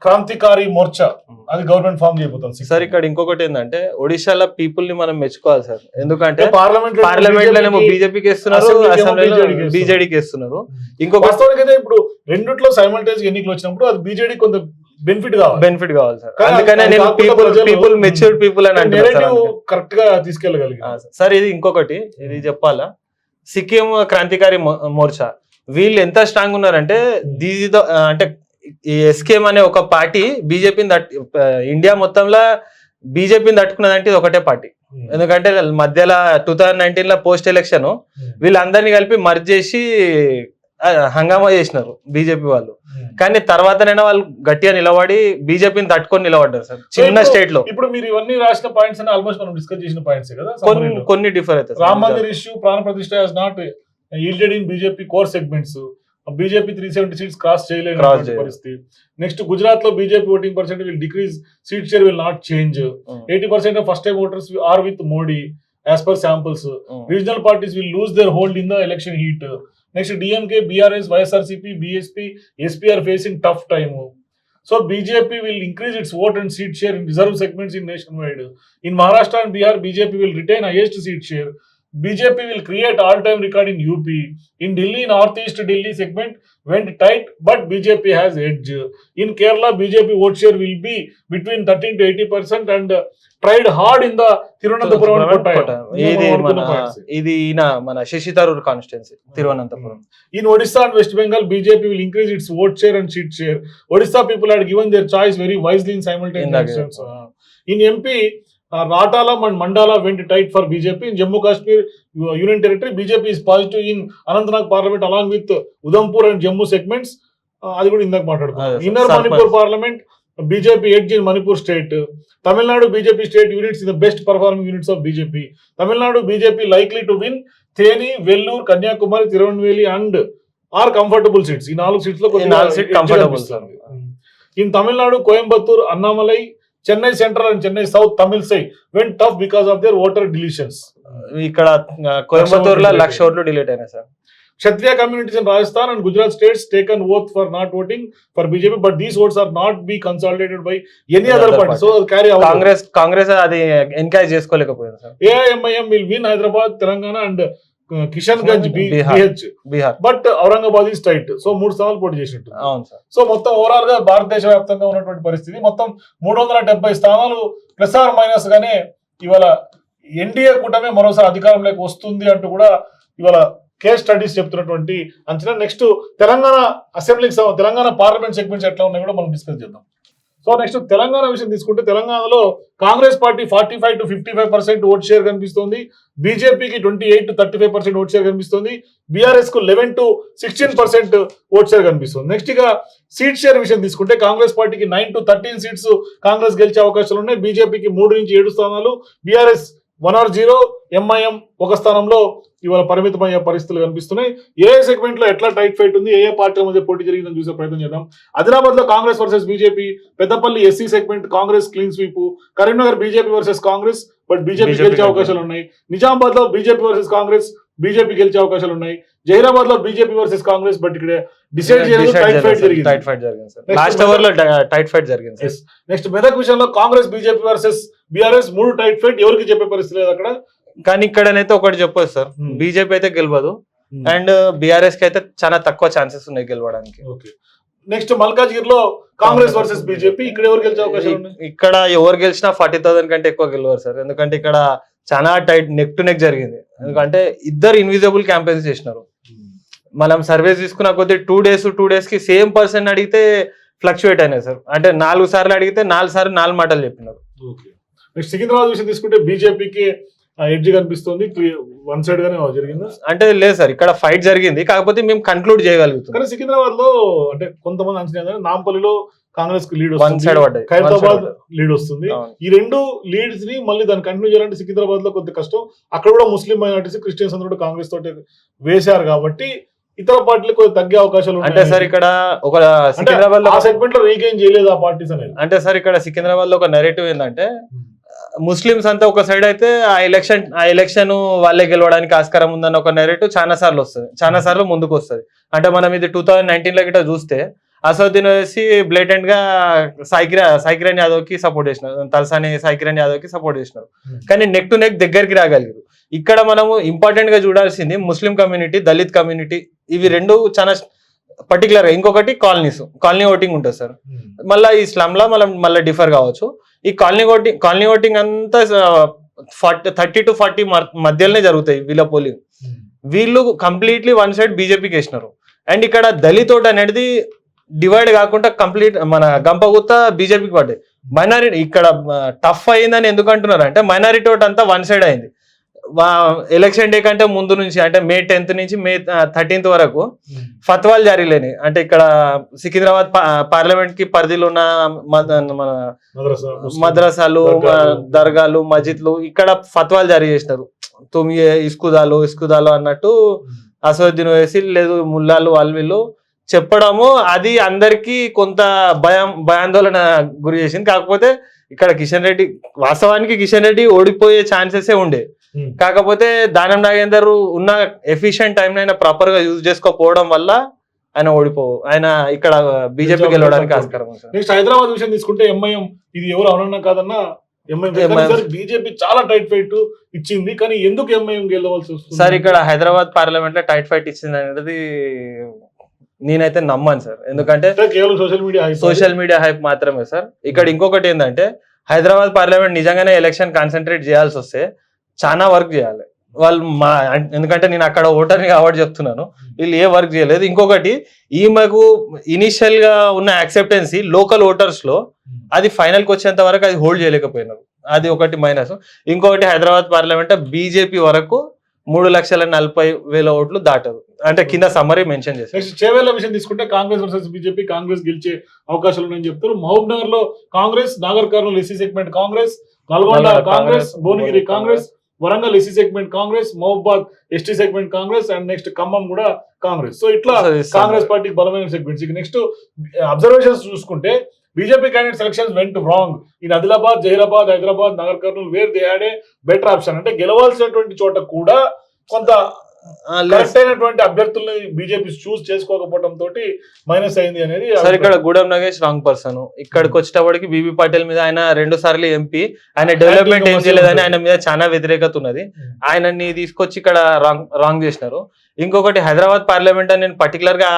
Krantikari Morcha అది గవర్నమెంట్ ఫామ్ చేయబోతుంది. సార్ ఇక్కడ ఇంకొకటి ఏంటంటే ఒడిశాలో పీపుల్ ని మనం మెచ్చుకోవాలి సార్. ఎందుకంటే పార్లమెంట్ లోనేమో బీజేపీకి ఇస్తున్నారు, అసెంబ్లీలో బీజేడీకి ఇస్తున్నారు. ఇంకొక వాస్తవానికి ఇప్పుడు రెండిట్లో సైమల్టేనియస్ ఎన్నికలు వచ్చినప్పుడు అది బీజేడీ కొంత బెనిఫిట్ కావాలి సార్. అందుకనే నేను పీపుల్ మెచ్యూర్డ్ పీపుల్ అని అంటే కరెక్ట్ గా తీసుకెళ్ళగలిగాను సార్. ఇది ఇంకొకటి ఇది చెప్పాలా, సిక్కిం క్రాంతికారి మోర్చా వీళ్ళు ఎంత స్ట్రాంగ్ ఉన్నారంటే అంటే ఈ ఎస్కేఎం అనే ఒక పార్టీ బీజేపీని ఇండియా మొత్తంలో బీజేపీని తట్టుకున్నదంటే ఇది ఒకటే పార్టీ. ఎందుకంటే మధ్యలో 2019 లో పోస్ట్ ఎలక్షన్ వీళ్ళందరినీ కలిపి మర్జ్ చేసి హంగామా చేసినారు బీజేపీ వాళ్ళు. కానీ తర్వాతనైనా వాళ్ళు గట్టిగా నిలబడి బీజేపీని తట్టుకొని నిలబడ్డారు సార్ చిన్న స్టేట్ లో. ఇప్పుడు మీరు ఇవన్నీ రాసిన పాయింట్స్ అని ఆల్మోస్ట్ మనం డిస్కస్ చేసిన పాయింట్స్ కదా, కొన్ని డిఫర్ అవుతాయి. Ram Mandir issue, Pran Pratishtha has not yielded in BJP core segments. BJP 370 seats cross చేయలేని పరిస్థితి. నెక్స్ట్ గుజరాత్ లో BJP voting percent will decrease, seat share will not change. 80% of first time voters are with Modi as per samples. Regional parties will lose their hold in the election heat. Next DMK, BRS, YSRCP, BSP, SP are facing tough time. So BJP will increase its vote and seat share in reserve segments in nationwide. In Maharashtra and Bihar, BJP will retain highest seat share. BJP will create all-time record in UP. In Delhi, Northeast Delhi segment went tight, but BJP has edge. In Kerala, BJP vote share will be between 13 to 80% and tried hard in the Thiruvananthapuram and Kottayam. ఇది మన Shashi Tharoor constituency Thiruvananthapuram. In Odisha and West Bengal, BJP will increase its vote share and seat share. Odisha people had given their choice very wisely in simultaneous elections. In MP, Ratala and Mandala went tight for BJP. In Jammu Kashmir Union Territory, BJP is positive in Anantnag Parliament along with Udhampur and Jammu segments. అది కూడా ఇందాక మాట్లాడుకున్నాం. Inner Manipur parliament BJP edge in Manipur state. Tamil Nadu BJP state units is the best performing units of BJP. Tamil Nadu BJP likely to win Theni, Vellore, Kanyakumari, Tirunelveli and are comfortable seats. In all seats lo comfortable sir. In Tamil Nadu, Coimbatore, Annamalai, Chennai Central and Chennai South Tamil side went tough because of their voter deletions. ఇక్కడ కోయంబత్తూర్ లో 1,00,000 ఓట్లు delete అయినాయి sir. Kshatriya communities in Rajasthan and Gujarat states taken oath for not voting for BJP, but these votes are not be consolidated by any other party. So carry out. Congress అది encourage చేసుకోలేకపోయింది sir. AIMIM will win Hyderabad, Telangana and Kishanganj Bihar. But Aurangabad is tight. So 3 స్థానాలు పోటీ చేసినట్టు. అవును sir. So మొత్తం overall గా భారతదేశ వ్యాప్తంగా ఉన్నటువంటి పరిస్థితి మొత్తం 370 స్థానాలు ప్లస్ ఆర్ మైనస్ గానే ఇవాళ ఎన్డీఏ కూటమి మరోసారి అధికారంలోకి వస్తుంది అంటూ కూడా ఇవాళ కేస్ స్టడీస్ చెప్తున్నటువంటి అంచనా. నెక్స్ట్ తెలంగాణ అసెంబ్లీకి తెలంగాణ పార్లమెంట్ సెగ్మెంట్స్ ఎట్లా ఉన్నాయి కూడా మనం డిస్కస్ చేద్దాం. సో నెక్స్ట్ తెలంగాణ విషయం తీసుకుంటే తెలంగాణలో Congress party 45 to 55% vote share కనిపిస్తుంది, బీజేపీకి 28 to 35% ఓట్ షేర్ కనిపిస్తుంది, బీఆర్ఎస్ కు 11 to 16% ఓట్ షేర్ కనిపిస్తుంది. నెక్స్ట్ ఇక సీట్ షేర్ విషయం తీసుకుంటే కాంగ్రెస్ పార్టీకి 9 to 13 సీట్స్ కాంగ్రెస్ గెలిచే అవకాశాలు ఉన్నాయి, బీజేపీకి 3 నుంచి 7 స్థానాలు, బీఆర్ఎస్ 1 or 0, ఎంఐఎం 1 స్థానంలో ఇవాళ పరిమితమయ్యే పరిస్థితులు కనిపిస్తున్నాయి. ఏ సెగ్మెంట్ లో ఎట్లా టైట్ ఫైట్ ఉంది, ఏ పార్టీల మధ్య పోటీ జరిగిందని చూసే ప్రయత్నం చేద్దాం. ఆదిలాబాద్ లో Congress versus BJP, Peddapalli SC segment Congress clean sweep, Karimnagar BJP versus Congress but BJP గెలిచే అవకాశాలు ఉన్నాయి. నిజామాబాద్ లో బీజేపీ వర్సెస్ కాంగ్రెస్, బీజేపీ గెలిచే అవకాశాలు ఉన్నాయి. జహీరాబాద్ లో బీజేపీ వర్సెస్ కాంగ్రెస్ బట్ ఇక్కడ డిసైడ్ చేయలేదు, టైట్ ఫైట్ జరిగింది. లాస్ట్ ఓవర్ లో టైట్ ఫైట్ జరిగింది. నెక్స్ట్ మెదక్ విషయంలో Congress BJP versus BRS 3 tight fight, ఎవరికి చెప్పే పరిస్థితి లేదు అక్కడ. కానీ ఇక్కడనైతే ఒకటి చెప్పొచ్చు సార్, బీజేపీ అయితే గెలవదు అండ్ బీఆర్ఎస్ కి అయితే చాలా తక్కువ ఛాన్సెస్ ఉన్నాయి గెలవడానికి. నెక్స్ట్ మల్కాజ్గిరి లో కాంగ్రెస్ వర్సెస్ బీజేపీ, ఇక్కడ ఎవరు గెలిచే అవకాశం ఉన్నాయి? ఇక్కడ ఎవరు గెలిచినా 40,000 కంటే ఎక్కువ గెలవరు సార్, ఎందుకంటే ఇక్కడ చాలా టైట్ నెక్ టు నెక్ జరిగింది. ఎందుకంటే ఇద్దరు ఇన్విజిబుల్ క్యాంపెయిన్స్ చేసినారు. మనం సర్వేస్ తీసుకున్న కొద్ది 2 days కి సేమ్ పర్సన్ అడిగితే ఫ్లక్చువేట్ అయినాయి సార్. అంటే 4 సార్లు అడిగితే 4 సార్లు 4 మాటలు చెప్పినారు. నెక్స్ట్ సికింద్రాబాద్ విషయం తీసుకుంటే బీజేపీకి ఎడ్జ్ కనిపిస్తుంది, వన్ సైడ్ గానే జరిగింది. అంటే లేదు సార్, ఇక్కడ ఫైట్ జరిగింది, కాకపోతే మేము కన్క్లూడ్ చేయగలుగుతాం. కానీ సికింద్రాబాద్ లో అంటే కొంతమంది అంచనా నాంపల్లిలో కాంగ్రెస్ కి లీడ్ వన్ సైడ్ పడ్డది, ఖైరతాబాద్ లీడ్ వస్తుంది. ఈ 2 లీడ్స్ ని మళ్ళీ దాన్ని కంటిన్యూ చేయాలంటే సికింద్రాబాద్ లో కొద్ది కష్టం. అక్కడ కూడా ముస్లిం మైనారిటీస్, క్రిస్టియన్స్ అందరూ కాంగ్రెస్ తోటి వేశారు కాబట్టి ఇతర పార్టీలు కొద్దిగా తగ్గే అవకాశాలు ఉన్నాయి. అంటే సార్ ఇక్కడ ఒక సికింద్రాబాద్ లో ఆ సెగ్మెంట్ లో రీగెయిన్ చేయలేదు ఆ పార్టీస్ అనేది. అంటే సార్ ఇక్కడ సికింద్రాబాద్ లో ఒక నెరేటివ్ ఏంటంటే ముస్లిమ్స్ అంతా ఒక సైడ్ అయితే ఆ ఎలక్షన్ వాళ్ళే గెలవడానికి ఆస్కారం ఉందన్న ఒక నెరేటివ్ చాలా సార్లు వస్తుంది, చాలా సార్లు ముందుకు వస్తుంది. అంటే మనం ఇది 2019 లో గిట్ట చూస్తే అసదుద్దీన్ వేసి బ్లేటెంట్ గా సాయికిరణ్ యాదవ్ కి సపోర్ట్ చేసినారు, తలసాని సాయికిరణ్ యాదవ్ కి సపోర్ట్ చేసినారు. కానీ నెక్ టు నెక్ దగ్గరికి రాగలిగారు. ఇక్కడ మనము ఇంపార్టెంట్ గా చూడాల్సింది ముస్లిం కమ్యూనిటీ, దళిత్ కమ్యూనిటీ, ఇవి 2 చాలా పర్టికులర్ గా. ఇంకొకటి కాలనీ ఓటింగ్ ఉంటుంది సార్. మళ్ళీ ఈ స్లమ్ లా మనం మళ్ళీ డిఫర్ కావచ్చు. ఈ కాలనీ ఓటింగ్ అంతా 30 to 40 మధ్యలోనే జరుగుతాయి వీళ్ళ పోలింగ్. వీళ్ళు కంప్లీట్లీ వన్ సైడ్ బీజేపీకి వేసినారు. అండ్ ఇక్కడ దళిత్ ఓట్ అనేది డివైడ్ కాకుండా కంప్లీట్ మన గంపగుత్త బీజేపీకి పడ్డాయి. మైనారిటీ ఇక్కడ టఫ్ అయిందని ఎందుకు అంటున్నారు అంటే మైనారిటీ ఓట్ అంతా వన్ సైడ్ అయింది. ఎలక్షన్ డే కంటే ముందు నుంచి అంటే May 10th నుంచి May 13th వరకు ఫత్వాలు జారీ లేని. అంటే ఇక్కడ సికింద్రాబాద్ పార్లమెంట్ కి పరిధిలో ఉన్న మన మద్రసాలు, దర్గాలు, మస్జిద్లు ఇక్కడ ఫత్వాలు జారీ చేసినారు. తొమ్మిది ఇస్కుదాలు అన్నట్టు అసదుద్దీన్ వేసి లేదు ముల్లాలు వీళ్ళు చెప్పడము, అది అందరికి కొంత భయాందోళన గురి చేసింది. కాకపోతే ఇక్కడ వాస్తవానికి కిషన్ రెడ్డి ఓడిపోయే ఛాన్సెస్ ఉండే. కాకపోతే దానం నాగేందర్ ఉన్న ఎఫిషియెంట్ టైం అయినా ప్రాపర్ గా యూజ్ చేసుకోకపోవడం వల్ల ఆయన ఇక్కడ బీజేపీ గెలవడానికి ఆస్కారం ఉంది. నెక్స్ట్ హైదరాబాద్ విషయం తీసుకుంటే ఎంఐఎం, ఇది ఎవరు అవునన్నా కాదన్నా బీజేపీ చాలా టైట్ ఫైట్ ఇచ్చింది. కానీ ఎందుకు ఎంఐఎం గెలవాల్సి వస్తుంది సార్? ఇక్కడ హైదరాబాద్ పార్లమెంట్ లో టైట్ ఫైట్ ఇచ్చింది అనేది నేనైతే నమ్మాను సార్. ఎందుకంటే కేవలం సోషల్ మీడియా హైప్ మాత్రమే సార్. ఇక్కడ ఇంకొకటి ఏంటంటే హైదరాబాద్ పార్లమెంట్ నిజంగానే ఎలక్షన్ కాన్సన్ట్రేట్ చేయాల్సి వస్తే చాలా వర్క్ చేయాలి వాళ్ళు. ఎందుకంటే నేను అక్కడ ఓటర్ని కాబట్టి చెప్తున్నాను, వీళ్ళు ఏ వర్క్ చేయలేదు. ఇంకొకటి ఈమెకు ఇనిషియల్ గా ఉన్న యాక్సెప్టెన్సీ లోకల్ ఓటర్స్ లో అది ఫైనల్ కి వచ్చేంత వరకు అది హోల్డ్ చేయలేకపోయినారు. అది ఒకటి మైనస్. ఇంకొకటి హైదరాబాద్ పార్లమెంట్ బీజేపీ వరకు 3,40,000 ఓట్లు దాటదు. అంటే కింద సమ్మరీ మెన్షన్ చేశారు. చేవేళ్ల విషయం తీసుకుంటే కాంగ్రెస్ వర్సెస్ బీజేపీ, కాంగ్రెస్ గెలిచే అవకాశాలు ఉన్నాయని చెప్తారు. మహబూబ్ నగర్ లో Congress, Nagar Kurnool SC segment Congress, Nalgonda Congress, Bhuvanagiri Congress, Warangal SC segment Congress, Mahabubabad ST segment Congress and next Khammam కూడా కాంగ్రెస్. సో ఇట్లా కాంగ్రెస్ పార్టీకి బలమైన సెగ్మెంట్స్. నెక్స్ట్ అబ్జర్వేషన్స్ చూసుకుంటే BJP candidate selections vent wrong in Adilabad, Zaheerabad, Hyderabad, Nagar Kurnool where they had a better option. అంటే గెలవాల్సినటువంటి చోట కూడా కొంత కరెక్ట్ అయినటువంటి అభ్యర్థుల్ని బీజేపీ చూస్ చేసుకోకపోవడం తోటి మైనస్ అయింది అనేది. సార్ ఇక్కడ గూడెం నగేష్ రాంగ్ పర్సన్. ఇక్కడికి వచ్చేటప్పటికి బీబీ పాటిల్ మీద ఆయన 2 సార్లు ఎంపీ, ఆయన డెవలప్మెంట్ ఏం చేయలేదని ఆయన మీద చాలా వ్యతిరేకత ఉన్నది. ఆయనని తీసుకొచ్చి ఇక్కడ రాంగ్ చేసినారు. ఇంకొకటి హైదరాబాద్ పార్లమెంట్ అని నేను పర్టికులర్ గా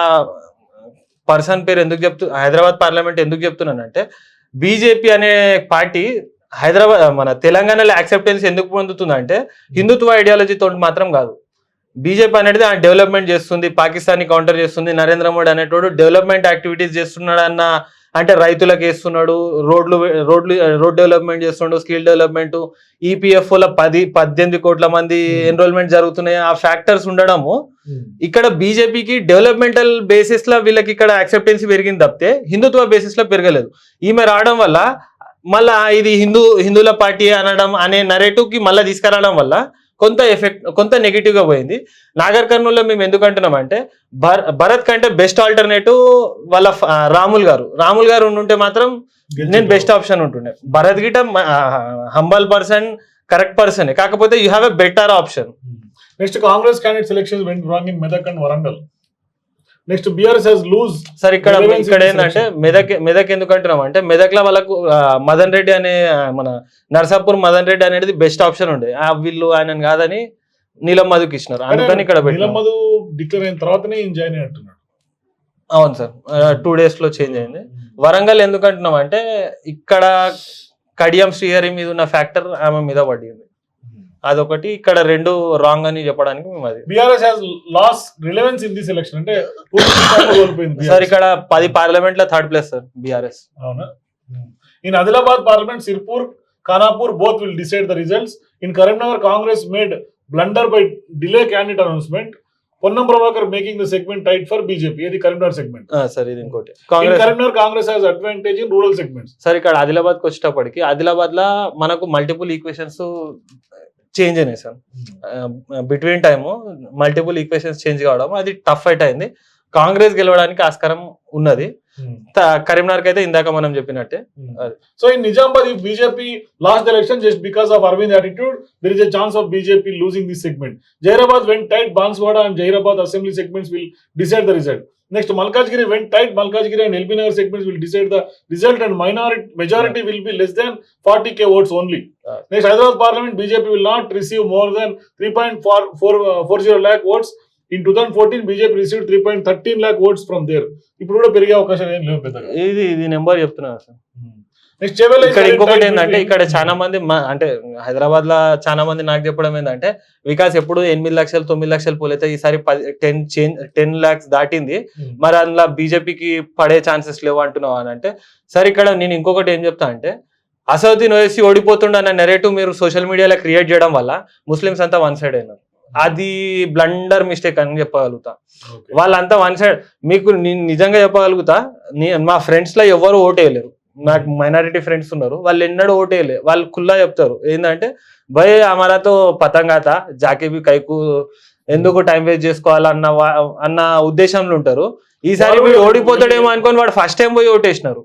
పర్సన్ పేరు హైదరాబాద్ పార్లమెంట్ ఎందుకు చెప్తున్నానంటే బీజేపీ అనే పార్టీ హైదరాబాద్ మన తెలంగాణలో యాక్సెప్టెన్స్ ఎందుకు పొందుతుందంటే హిందుత్వ ఐడియాలజీతో మాత్రం కాదు. బీజేపీ అనేది ఆయన డెవలప్మెంట్ చేస్తుంది, పాకిస్తాన్ని కౌంటర్ చేస్తుంది. నరేంద్ర మోడీ అనేటోడు డెవలప్మెంట్ యాక్టివిటీస్ చేస్తున్నాడు అన్న, అంటే రైతులకు వేస్తున్నాడు, రోడ్ డెవలప్మెంట్ చేస్తున్నాడు, స్కిల్ డెవలప్మెంట్, ఈపీఎఫ్ఓలో 18 కోట్ల మంది ఎన్రోల్మెంట్ జరుగుతున్నాయి. ఆ ఫ్యాక్టర్స్ ఉండడము ఇక్కడ బీజేపీకి డెవలప్మెంటల్ బేసిస్ లో వీళ్ళకి ఇక్కడ యాక్సెప్టెన్సీ పెరిగింది తప్పితే హిందుత్వ బేసిస్ లో పెరగలేదు. ఈమె రావడం వల్ల మళ్ళా ఇది హిందువుల పార్టీ అనడం అనే నరేటివ్ కి మళ్ళీ తీసుకురావడం వల్ల కొంత నెగిటివ్ గా పోయింది. నాగర్ కర్నూలులో మేము ఎందుకు అంటున్నాం అంటే భరత్ కంటే బెస్ట్ ఆల్టర్నేటివ్ వాళ్ళ రాముల్ గారు ఉండుంటే మాత్రం నేను బెస్ట్ ఆప్షన్ ఉంటుండే. భరత్ గిట హంబల్ పర్సన్, కరెక్ట్ పర్సన్, కాకపోతే you have a better option. Next Congress candidate selections went wrong in Medak and Warangal. Next BRS has lose. Sir ఇక్కడ ఏంటంటే మెదక్ ఎందుకు అంటున్నాం అంటే మెదక్ లో వాళ్ళకు మదన్ రెడ్డి అనే మన నర్సాపూర్ మదన్ రెడ్డి అనేది బెస్ట్ ఆప్షన్ ఉండే. వీళ్ళు ఆయన కాదని నీలం మధుకి ఇచ్చినారు, అందుకని ఇక్కడ నీలం మధు డిక్లేర్ అయిన తర్వాతనే జాయిన్ అంటున్నాడు. అవును సార్, 2 days లో చేంజ్ అయింది. వరంగల్ ఎందుకు అంటున్నాం అంటే ఇక్కడ కడియం శ్రీహరి మీద ఉన్న ఫ్యాక్టర్ ఆమె మీద పడింది, అదొకటి. ఇక్కడ 2 రాంగ్ అని చెప్పడానికి మేము అది. BRS has lost relevance in this election అంటే సార్ ఇక్కడ 10 పార్లమెంట్ లో 3rd place సార్ బీఆర్ఎస్. అవునా? In Adilabad parliament Sirpur, Khanapur both will decide the results. In Karimnagar, Congress made blunder by delay candidate announcement. Ponnam Prabhakar making the segment tight for BJP. ఇది Karimnagar segment. Sir ఇది ఇంకోటి. Karimnagar Congress has advantage in rural segments. Sir ఇక్కడ ఆదిలాబాద్ కి వచ్చేటప్పటికి ఆదిలాబాద్ లా మనకు multiple equations change అయినాయి sir. Between time multiple equations change కావడం అది టఫ్ ఫైట్ అయింది. కాంగ్రెస్ గెలవడానికి ఆస్కారం ఉన్నది. కరీంనగర్ అయితే ఇందాక మనం చెప్పినట్టే. So in Nizamabad if BJP lost the election just because of Arvind attitude, there is a chance of BJP losing this segment. Jairabad went tight. Banswada and Jairabad assembly segments will decide the result. Next, Malkajgiri went tight. Malkajgiri and LB Nagar segments will decide the result, and majority will be less than 40k votes only. Next, Hyderabad Parliament, BJP will not receive more than 3.40 lakh votes. In 2014, BJP received 3.13 lakh votes from there. ఇప్పుడు కూడా పెరిగే అవకాశాలు ఏం లేవు పెద్దగా. ఇది number చెప్తున్నారు sir. Next ఇక్కడ ఇంకొకటి ఏంటంటే ఇక్కడ చాలా మంది అంటే హైదరాబాద్ లో చాలా మంది నాకు చెప్పడం ఏంటంటే వికాస్ ఎప్పుడు 8 లక్షలు 9 లక్షలు పోలైతే ఈసారి 10 lakhs దాటింది, మరి అందులో బీజేపీకి పడే ఛాన్సెస్ లేవు అంటున్నావు అని అంటే, సరే ఇక్కడ నేను ఇంకొకటి ఏం చెప్తా అంటే అసదుద్దీన్ ఓవైసీ ఓడిపోతుండ అన్న నెరేటివ్ మీరు సోషల్ మీడియాలో క్రియేట్ చేయడం వల్ల ముస్లిమ్స్ అంతా 1 side అయినారు. అది బ్లండర్ మిస్టేక్ అని చెప్పగలుగుతా. వాళ్ళంతా 1 side. మీకు నిజంగా చెప్పగలుగుతా, మా ఫ్రెండ్స్ లో ఎవరు ఓటేయలేరు. నాకు మైనారిటీ ఫ్రెండ్స్ ఉన్నారు, వాళ్ళు ఎన్నడూ ఓటేయలే. వాళ్ళు కుల్లా చెప్తారు ఏంటంటే భయ్ హమారాతో పతంగాత జాకేబీ కైకు ఎందుకు టైం వేస్ట్ చేసుకోవాలన్న ఉద్దేశంలో ఉంటారు. ఈసారి వీడు ఓడిపోతాడేమో అనుకొని వాడు ఫస్ట్ టైం పోయి ఓటేసినారు.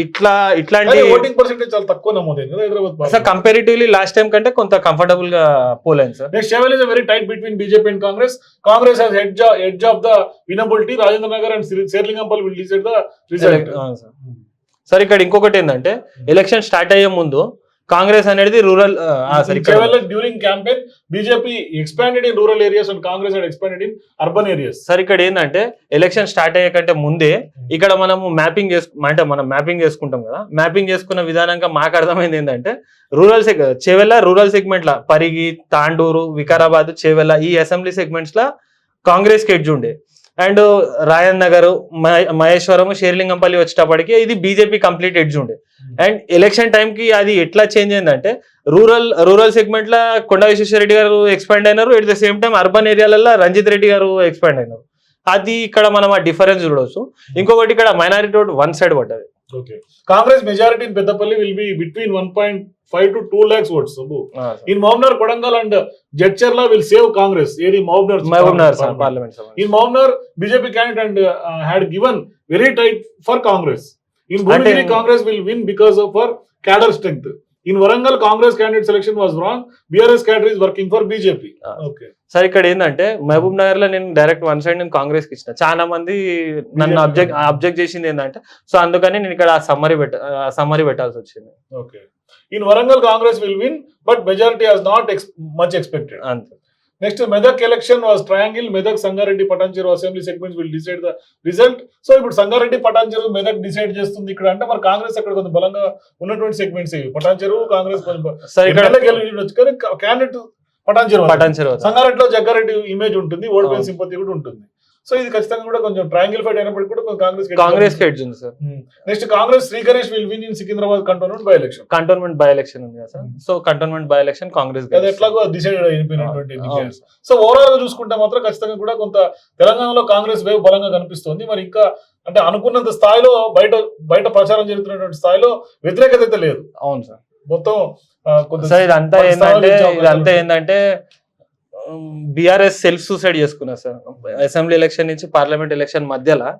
ఇట్లాంటి ఓటింగ్ పర్సెంటేజ్ చాలా తక్కువ నమోదైంది కదా Hyderabad. Sir comparatively last time కంటే కొంత కంఫర్టబుల్ గా పోలేదు sir. Next level is very tight between BJP and Congress. Congress has edge of the winnability. Rajendra Nagar and Serilingampally will decide the result. Sir ఇక్కడ ఇంకొకటి ఏంటంటే ఎలక్షన్ స్టార్ట్ అయ్యే ముందు కాంగ్రెస్ అనేది rural during campaign BJP expanded in rural areas and Congress had expanded in urban areas. Sir ఇక్కడ ఏంటంటే election start అయ్యే కంటే ముందే ఇక్కడ మనము మ్యాపింగ్ చేసుకుంటాం కదా. మ్యాపింగ్ చేసుకున్న విధానంగా మాకు అర్థమైంది ఏంటంటే రూరల్ సెగ్మెంట్ లా పరిగి, తాండూరు, వికారాబాద్, చేవెళ్ళ ఈ అసెంబ్లీ సెగ్మెంట్స్ లా కాంగ్రెస్ కి ఎడ్జ్ ఉండే. అండ్ రాయన్ నగర్, మహేశ్వరం, షేర్లింగంపల్లి వచ్చేటప్పటికి ఇది బీజేపీ కంప్లీట్ ఎడ్జ్ ఉండే. అండ్ ఎలక్షన్ టైం కి అది ఎట్లా చేంజ్ అయిందంటే రూరల్ సెగ్మెంట్ లా కొండ విశ్వేశ్వరరెడ్డి గారు ఎక్స్పాండ్ అయినారు, at the same time urban ఏరియాలలో రంజిత్ రెడ్డి గారు ఎక్స్పాండ్ అయినారు. అది ఇక్కడ మనం ఆ డిఫరెన్స్ చూడవచ్చు. ఇంకొకటి ఇక్కడ మైనారిటీ ఓట్ 1 side పడ్డది. Congress majority in Peddapalli will be between 1.5 to 2 lakhs votes. In Mahabnar, Kodangal and Jadcherla will save Congress. Mahabnar parliament. In Mahabnar, BJP candidate and had given very tight for Congress. In Bhuvnagiri, Congress will win because of her cadre strength. In Warangal, Congress candidate selection was wrong. BRS cadre is working for BJP. Sir ఇక్కడ ఏంటంటే మహబూబ్ నగర్ లో నేను direct 1 side నేను కాంగ్రెస్ కి ఇచ్చిన. చాలా మంది నన్ను అబ్జెక్ట్ చేసింది ఏంటంటే, సో అందుకని నేను ఇక్కడ సమ్మరీ పెట్టాల్సి వచ్చింది. In Warangal, Congress will win, but majority has not much expected. Next, Medak election was triangle. Medak, Sangareddy, Patancheru assembly segments will decide the result. So, ఇప్పుడు Sangareddy, Patancheru, Medak decide చేస్తుంది ఇక్కడ అంటే మరి కాంగ్రెస్ అక్కడ కొంచెం బలంగా ఉన్నటువంటి సెగ్మెంట్స్ ఇవి. పటాన్చెరు కాంగ్రెస్ క్యాండిడేట్ పటాన్చెరు, సంగారెడ్డిలో జగ్గారెడ్డి ఇమేజ్ ఉంటుంది, ఓడిపోయిన సింపతి కూడా ఉంటుంది. సో ఇది ఖచ్చితంగా కూడా కొంచెం ట్రయాంగిల్ ఫైట్ అయినప్పటికీ కూడా కాంగ్రెస్ ఎడ్జ్ ఉంది sir. Next Congress Shri Ganesh will win in Secunderabad Cantonment by election ఉంది కదా sir. So Cantonment by election Congress అది ఎట్లాగో డిసైడ్ అయిపోయినటువంటి. సో ఓవరాల్ గా చూసుకుంటే మాత్రం ఖచ్చితంగా కూడా కొంత తెలంగాణలో కాంగ్రెస్ వేవ్ బలంగా కనిపిస్తుంది. మరి ఇంకా అంటే అనుకున్నంత స్థాయిలో బయట ప్రచారం జరుగుతున్నటువంటి స్థాయిలో వ్యతిరేకత అయితే లేదు. అవును సార్. మొత్తం ఇదంతా ఏంటంటే బీఆర్ఎస్ సెల్ఫ్ సూసైడ్ చేసుకున్నారు సార్. అసెంబ్లీ ఎలక్షన్ నుంచి పార్లమెంట్ ఎలక్షన్ మధ్యలో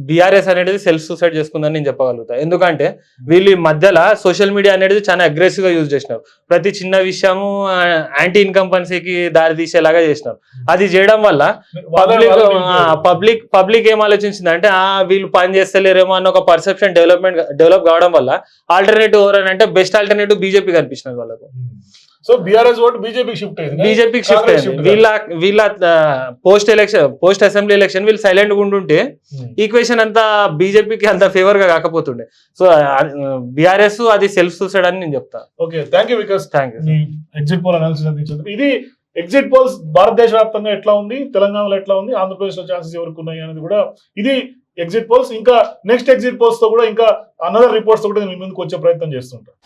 బీఆర్ఎస్ అనేది సెల్ఫ్ సూసైడ్ చేసుకుందని నేను చెప్పగలుగుతా. ఎందుకంటే వీళ్ళు ఈ మధ్యలో సోషల్ మీడియా అనేది చాలా అగ్రెసివ్ గా యూజ్ చేసినారు. ప్రతి చిన్న విషయము యాంటీ ఇన్కంపన్సీకి దారి తీసేలాగా చేసినారు. అది చేయడం వల్ల పబ్లిక్ ఏం ఆలోచించింది అంటే వీళ్ళు పని చేస్తలేరేమో అన్న ఒక పర్సెప్షన్ డెవలప్ కావడం వల్ల ఆల్టర్నేటివ్ ఎవరైనా అంటే బెస్ట్ ఆల్టర్నేటివ్ బీజేపీ కనిపించినది వాళ్ళకు. సో బీఆర్ఎస్ ఓటు బీజేపీకి షిఫ్ట్ అయింది. వీళ్ళ పోస్ట్ అసెంబ్లీ ఎలక్షన్ వీళ్ళు సైలెంట్ గా ఉంటుంటే ఈక్వేషన్ అంతా బీజేపీకి అంత ఫేవర్ గా కాకపోతుండే. సో బీఆర్ఎస్ అది సెల్ఫ్ సూసైడ్ అని నేను చెప్తా. Okay, thank you Vikas. Thank you. Exit poll analysis అందించేందుకు. ఇది ఎగ్జిట్ పోల్స్ భారతదేశ వ్యాప్తంగా ఎట్లా ఉంది, తెలంగాణలో ఎట్లా ఉంది, ఆంధ్రప్రదేశ్ లో ఛాన్సెస్ ఎవరికి ఉన్నాయి అనేది కూడా ఇది ఎగ్జిట్ పోల్స్. ఇంకా నెక్స్ట్ ఎగ్జిట్ పోల్స్ తో కూడా ఇంకా అనదర్ రిపోర్ట్స్ తో కూడా నేను ముందుకు వచ్చే ప్రయత్నం చేస్తుంటాను.